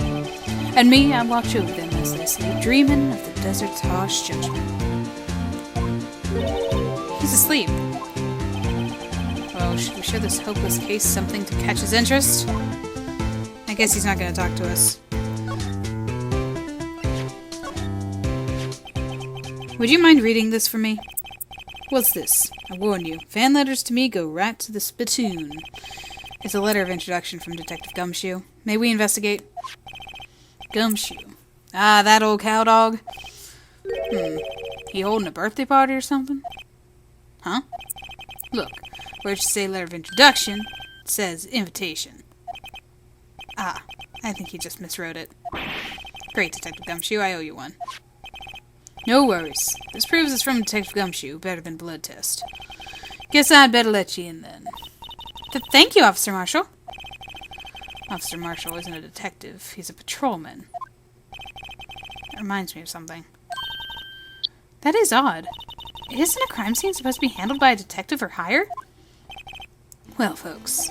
And me, I watch over them as they sleep, dreaming of the desert's harsh judgment. He's asleep. Well, should we show this hopeless case something to catch his interest? I guess he's not going to talk to us. Would you mind reading this for me? What's this? I warn you, fan letters to me go right to the spittoon. It's a letter of introduction from Detective Gumshoe. May we investigate? Gumshoe. Ah, that old cowdog. He holding a birthday party or something? Huh? Look, where it should say letter of introduction, it says invitation. Ah, I think he just miswrote it. Great, Detective Gumshoe, I owe you one. No worries. This proves it's from Detective Gumshoe, better than blood test. Guess I'd better let you in then. Thank you, Officer Marshall. Officer Marshall isn't a detective, he's a patrolman. That reminds me of something. That is odd. Isn't a crime scene supposed to be handled by a detective for hire? Well, folks,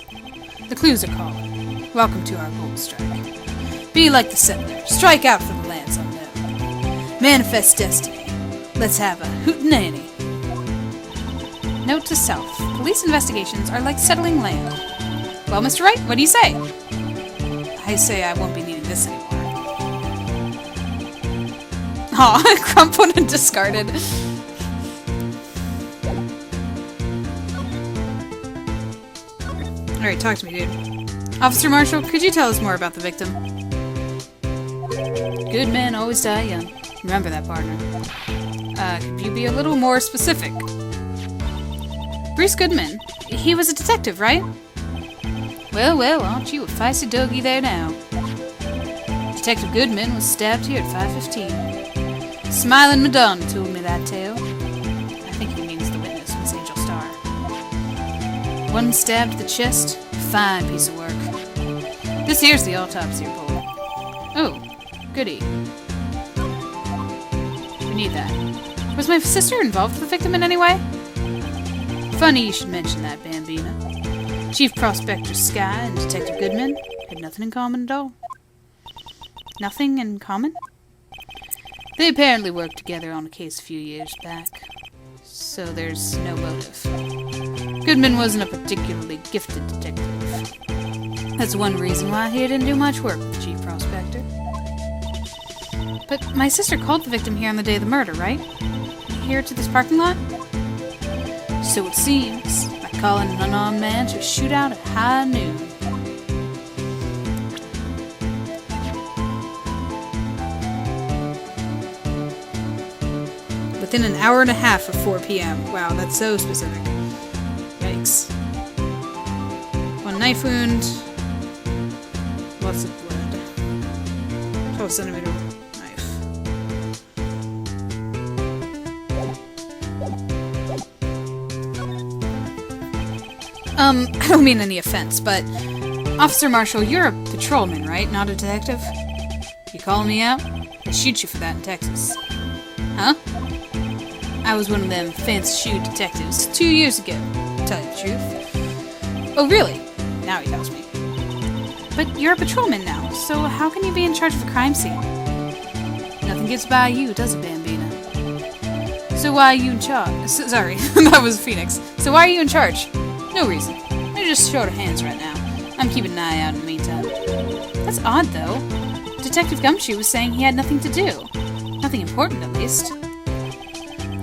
the clues are calling. Welcome to our gold strike. Be like the settler. Strike out for the lands unknown. Manifest destiny. Let's have a hootenanny. Note to self. Police investigations are like settling land. Well, Mr. Wright, what do you say? I say I won't be needing this anymore. Aw, crumpled and discarded. Alright, talk to me, dude. Officer Marshall, could you tell us more about the victim? Good men always die young. Remember that, partner. Could you be a little more specific? Bruce Goodman. He was a detective, right? Well, aren't you a feisty doggy there now? Detective Goodman was stabbed here at 5:15. Smiling Madonna told me that tale. I think he means the witness, Miss Angel Starr. One stab to the chest, fine piece of work. This here's the autopsy report. Oh, goody. We need that. Was my sister involved with the victim in any way? Funny you should mention that, Bambina. Chief Prospector Sky and Detective Goodman had nothing in common at all. Nothing in common? They apparently worked together on a case a few years back, so there's no motive. Goodman wasn't a particularly gifted detective. That's one reason why he didn't do much work with the Chief Prospector. But my sister called the victim here on the day of the murder, right? Here to this parking lot? So it seems, by calling an unarmed man to a shootout at high noon. Within an hour and a half of 4 p.m. Wow, that's so specific. Yikes. One knife wound. Lots of blood. 12 centimeter knife. I don't mean any offense, but Officer Marshall, you're a patrolman, right? Not a detective? You calling me out? They shoot you for that in Texas. Huh? I was one of them fancy shoe detectives 2 years ago, to tell you the truth. Oh, really? Now he tells me. But you're a patrolman now, so how can you be in charge of a crime scene? Nothing gets by you, does it, Bambina? So why are you in charge? Sorry, that was Phoenix. So why are you in charge? No reason. They're just short of hands right now. I'm keeping an eye out in the meantime. That's odd, though. Detective Gumshoe was saying he had nothing to do. Nothing important, at least.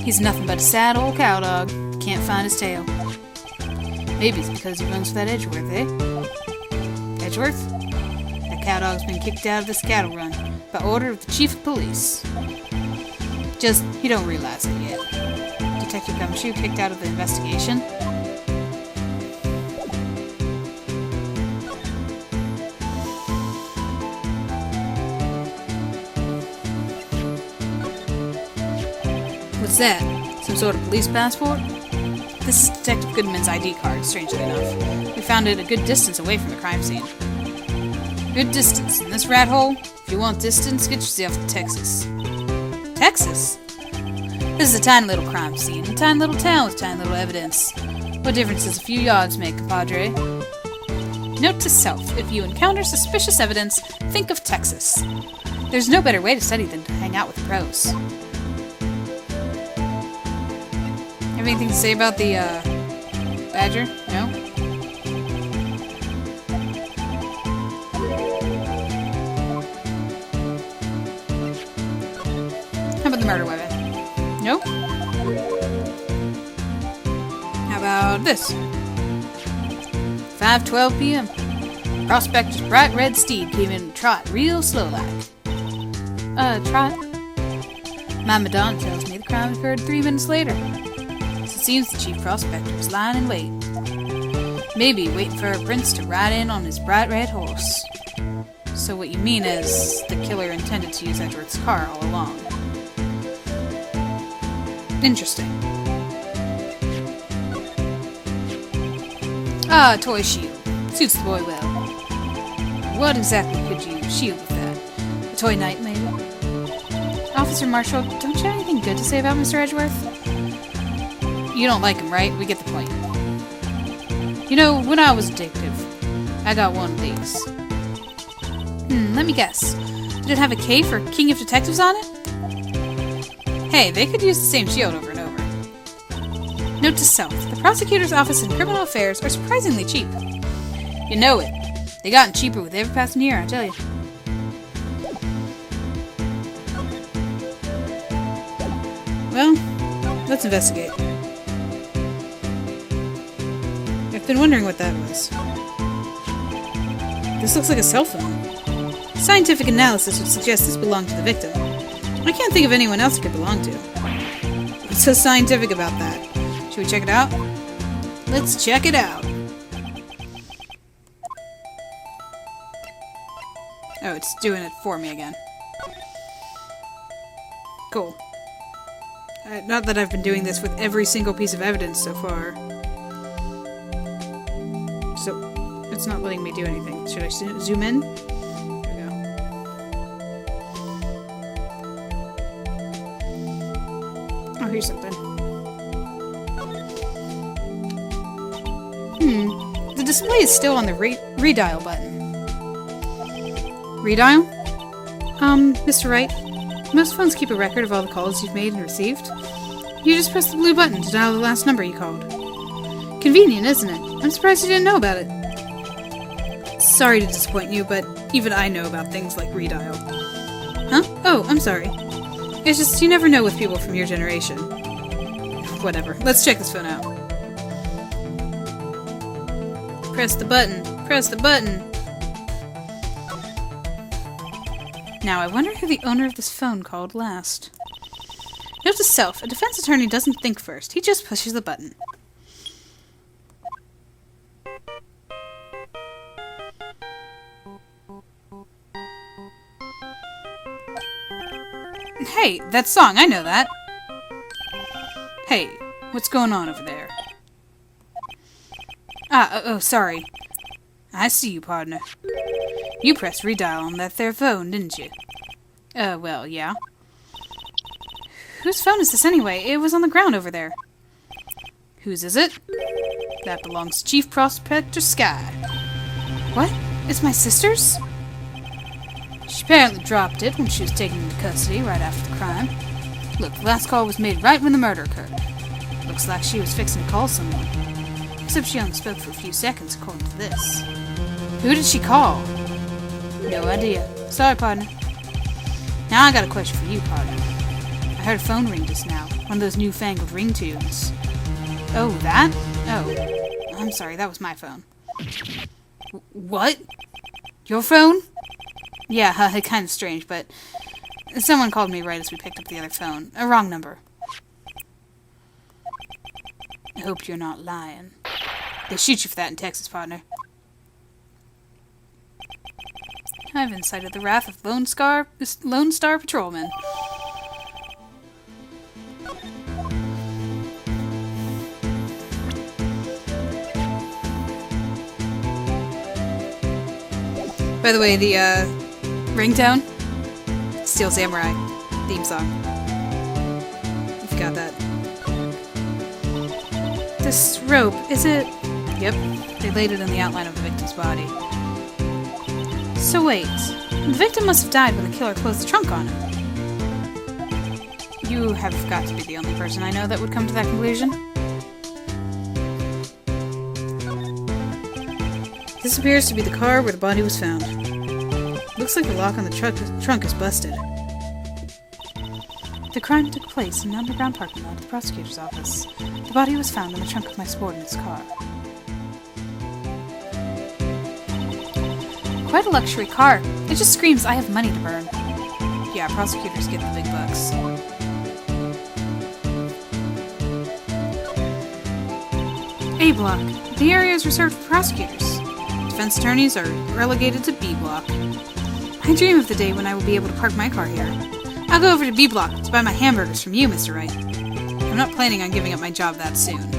He's nothing but a sad old cow dog. Can't find his tail. Maybe it's because he runs for that Edgeworth, eh? Edgeworth? That cow dog's been kicked out of this cattle run by order of the chief of police. Just, he don't realize it yet. Detective Gumshoe kicked out of the investigation. What's that? Some sort of police passport? This is Detective Goodman's ID card, strangely enough. We found it a good distance away from the crime scene. Good distance. In this rat hole? If you want distance, get yourself to Texas. Texas? This is a tiny little crime scene, a tiny little town with tiny little evidence. What difference does a few yards make, compadre? Note to self, if you encounter suspicious evidence, think of Texas. There's no better way to study than to hang out with pros. Have anything to say about the, badger? No? How about the murder weapon? No? How about this? 5:12 p.m. Prospector's bright red steed came in and trot real slow like. Trot? My Madonna tells me the crime occurred 3 minutes later. So it seems the chief prospector was lying in wait. Maybe waiting for a prince to ride in on his bright red horse. So what you mean is the killer intended to use Edgeworth's car all along. Interesting. Ah, toy shield. Suits the boy well. What exactly could you shield with that? A toy knight, maybe? Officer Marshall, don't you have anything good to say about Mr. Edgeworth? You don't like him, right? We get the point. You know, when I was a detective, I got one of these. Let me guess. Did it have a K for King of Detectives on it? Hey, they could use the same shield over and over. Note to self, the prosecutor's office in criminal affairs are surprisingly cheap. You know it. They gotten cheaper with every passing year, I tell you. Well, let's investigate. I've been wondering what that was. This looks like a cell phone. Scientific analysis would suggest this belonged to the victim. I can't think of anyone else it could belong to. What's so scientific about that? Should we check it out? Let's check it out. Oh, it's doing it for me again. Cool. Not that I've been doing this with every single piece of evidence so far. So, it's not letting me do anything. Should I zoom in? There we go. Oh, here's something. The display is still on the redial button. Redial? Mr. Wright, most phones keep a record of all the calls you've made and received. You just press the blue button to dial the last number you called. Convenient, isn't it? I'm surprised you didn't know about it. Sorry to disappoint you, but even I know about things like redial. Huh? Oh, I'm sorry. It's just you never know with people from your generation. Whatever. Let's check this phone out. Press the button. Press the button. Now, I wonder who the owner of this phone called last. Note to self, a defense attorney doesn't think first. He just pushes the button. Hey, that song, I know that. Hey, what's going on over there? Sorry. I see you, partner. You pressed redial on that there phone, didn't you? Well, yeah. Whose phone is this anyway? It was on the ground over there. Whose is it? That belongs to Chief Prospector Sky. What? It's my sister's? She apparently dropped it when she was taken into custody right after the crime. Look, the last call was made right when the murder occurred. Looks like she was fixing to call someone. Except she only spoke for a few seconds, according to this. Who did she call? No idea. Sorry, partner. Now I got a question for you, partner. I heard a phone ring just now. One of those newfangled ringtones. Oh, that? Oh. I'm sorry, that was my phone. What? Your phone? Yeah, kind of strange, but someone called me right as we picked up the other phone. A wrong number. I hope you're not lying. They shoot you for that in Texas, partner. I've incited the wrath of Lone Star Patrolman. By the way, the ringtone, Steel Samurai theme song. If you got that. This rope, is it? Yep, they laid it in the outline of the victim's body. So wait, the victim must have died when the killer closed the trunk on him. You have got to be the only person I know that would come to that conclusion. This appears to be the car where the body was found. Looks like the lock on the trunk is busted. The crime took place in an underground parking lot at the prosecutor's office. The body was found in the trunk of my subordinate's car. Quite a luxury car. It just screams, I have money to burn. Yeah, prosecutors get the big bucks. A block. The area is reserved for prosecutors. Defense attorneys are relegated to B block. I dream of the day when I will be able to park my car here. I'll go over to B block to buy my hamburgers from you, Mr. Wright. I'm not planning on giving up my job that soon.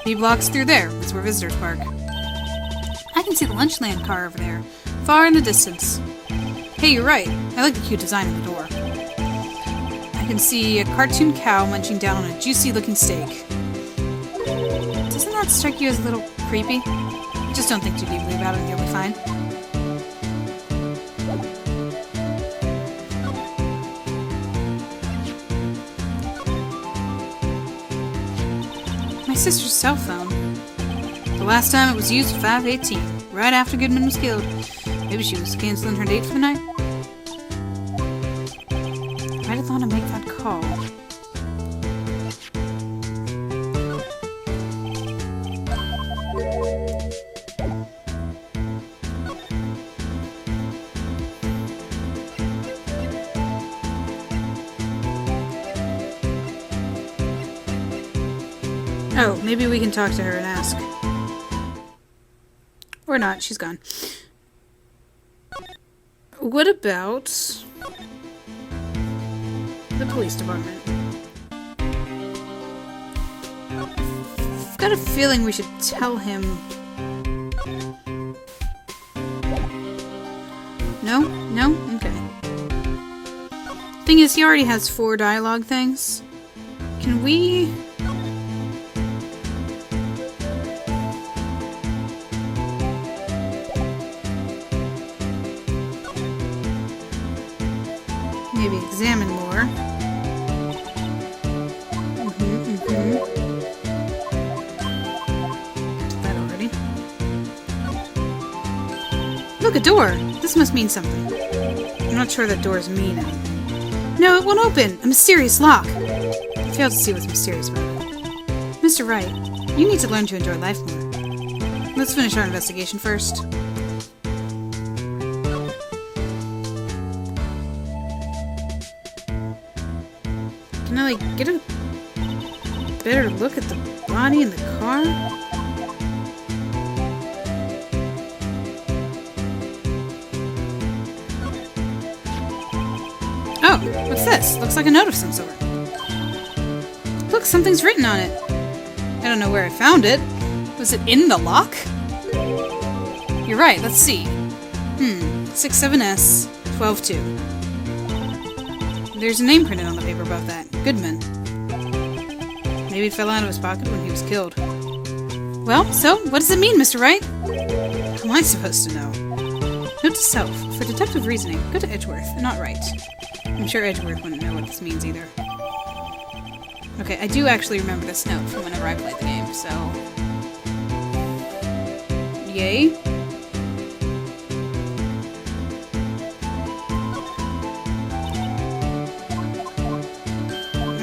B block's through there. That's where visitors park. I can see the Lunchland car over there, far in the distance. Hey, you're right. I like the cute design of the door. I can see a cartoon cow munching down on a juicy-looking steak. Doesn't that strike you as a little creepy? Just don't think too deeply about it and you'll be fine. My sister's cell phone. The last time it was used at 5:18, right after Goodman was killed. Maybe she was canceling her date for the night? Why did Lana make that call? Oh, maybe we can talk to her and ask. Or not, she's gone. What about the police department? I've got a feeling we should tell him. No? No? Okay. Thing is, he already has 4 dialogue things. Can we... maybe examine more. That already. Look, a door! This must mean something. I'm not sure that doors mean anything. No, it won't open! A mysterious lock! I fail to see what's mysterious about it. Mr. Wright, you need to learn to enjoy life more. Let's finish our investigation first. Can I, like, get a better look at the body in the car? Oh, what's this? Looks like a note of some sort. Look, something's written on it. I don't know where I found it. Was it in the lock? You're right, let's see. 67S 122. There's a name printed on the paper above that. Goodman. Maybe it fell out of his pocket when he was killed. Well, so, what does it mean, Mr. Wright? How am I supposed to know? Note to self, for deductive reasoning, go to Edgeworth, not Wright. I'm sure Edgeworth wouldn't know what this means either. Okay, I do actually remember this note from whenever I played the game, so... Yay.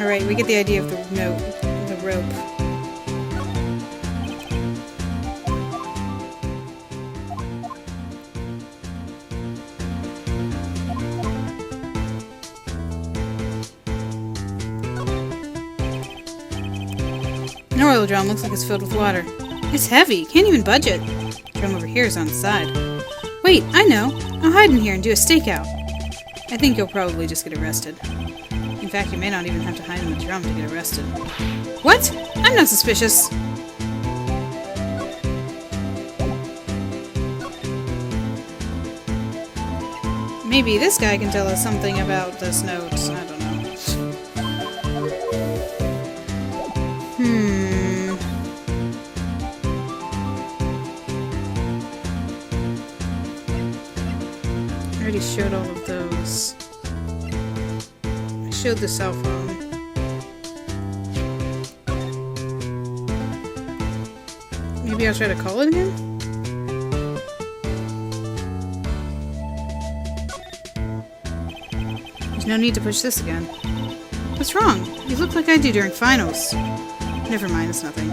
Alright, we get the idea of the note, the rope. An oil drum looks like it's filled with water. It's heavy, can't even budge it. The drum over here is on the side. Wait, I know. I'll hide in here and do a stakeout. I think you'll probably just get arrested. In fact, you may not even have to hide in the drum to get arrested. What? I'm not suspicious. Maybe this guy can tell us something about this note. I don't know. I already showed all of those. I showed the cell phone. Maybe I'll try to call it again? There's no need to push this again. What's wrong? You look like I do during finals. Never mind, it's nothing.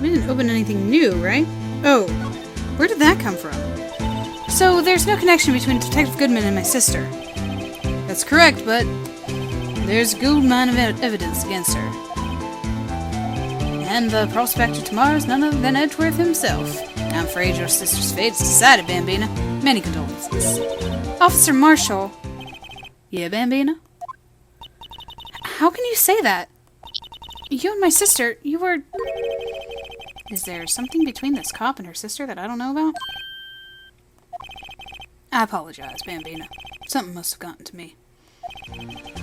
We didn't open anything new, right? Oh, where did that come from? So, there's no connection between Detective Goodman and my sister. That's correct, but there's a good amount of evidence against her. And the prospector tomorrow is none other than Edgeworth himself. I'm afraid your sister's fate is decided, Bambina. Many condolences. Officer Marshall. Yeah, Bambina? How can you say that? You and my sister, you were... Is there something between this cop and her sister that I don't know about? I apologize, Bambina. Something must have gotten to me.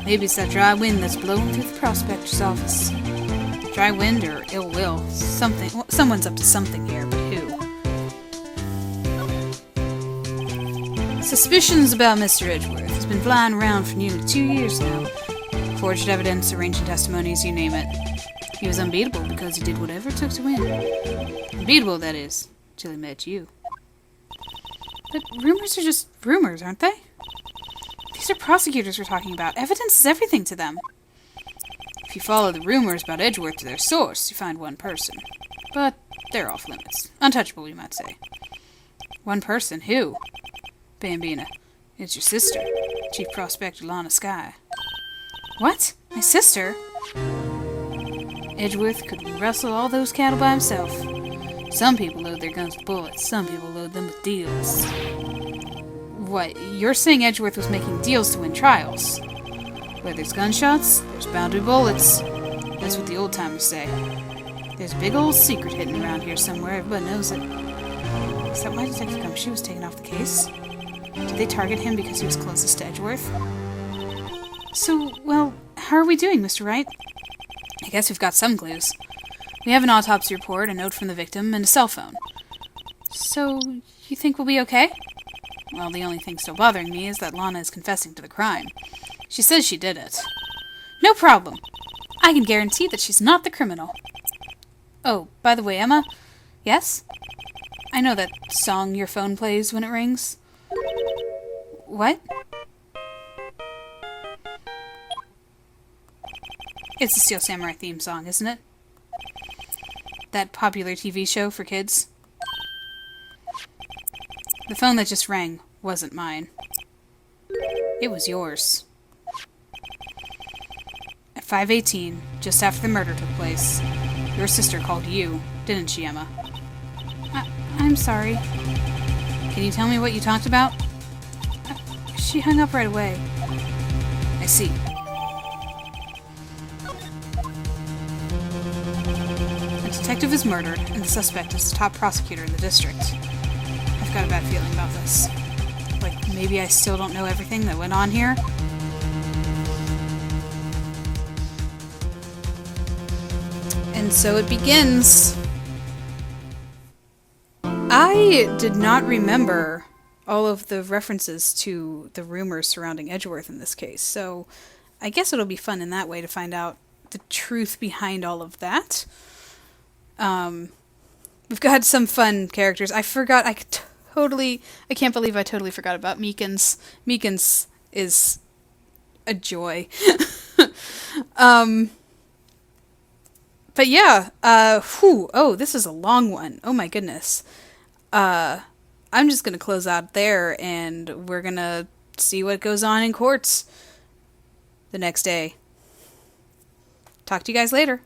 Maybe it's that dry wind that's blowing through the prospector's office. Dry wind or ill will. Something. Well, someone's up to something here, but who? Suspicions about Mr. Edgeworth has been flying around for nearly 2 years now. Forged evidence, arranging testimonies, you name it. He was unbeatable because he did whatever it took to win. Unbeatable, that is, till he met you. But rumors are just rumors, aren't they? These are prosecutors we're talking about. Evidence is everything to them. If you follow the rumors about Edgeworth to their source, you find one person. But they're off limits. Untouchable, you might say. One person? Who? Bambina. It's your sister, Chief Prospector Lana Skye. What? My sister? Edgeworth could wrestle all those cattle by himself. Some people load their guns with bullets, some people load them with deals. What, you're saying Edgeworth was making deals to win trials? Where there's gunshots, there's bound to be bullets. That's what the old-timers say. There's a big old secret hidden around here somewhere, everybody knows it. Is that why Detective Gumshoe was taken off the case? Did they target him because he was closest to Edgeworth? So, well, how are we doing, Mr. Wright? I guess we've got some clues. We have an autopsy report, a note from the victim, and a cell phone. So, you think we'll be okay? Well, the only thing still bothering me is that Lana is confessing to the crime. She says she did it. No problem. I can guarantee that she's not the criminal. Oh, by the way, Emma? Yes? I know that song your phone plays when it rings. What? It's the Steel Samurai theme song, isn't it? That popular TV show for kids. The phone that just rang wasn't mine. It was yours. 5:18, just after the murder took place. Your sister called you, didn't she, Emma? I'm sorry. Can you tell me what you talked about? She hung up right away. I see. A detective is murdered, and the suspect is the top prosecutor in the district. I've got a bad feeling about this. Like, maybe I still don't know everything that went on here. And so it begins. I did not remember all of the references to the rumors surrounding Edgeworth in this case, so I guess it'll be fun in that way to find out the truth behind all of that. We've got some fun characters. I can't believe I totally forgot about Meekins. Meekins is a joy. But yeah, oh, this is a long one. Oh my goodness. I'm just gonna close out there, and we're gonna see what goes on in courts the next day. Talk to you guys later.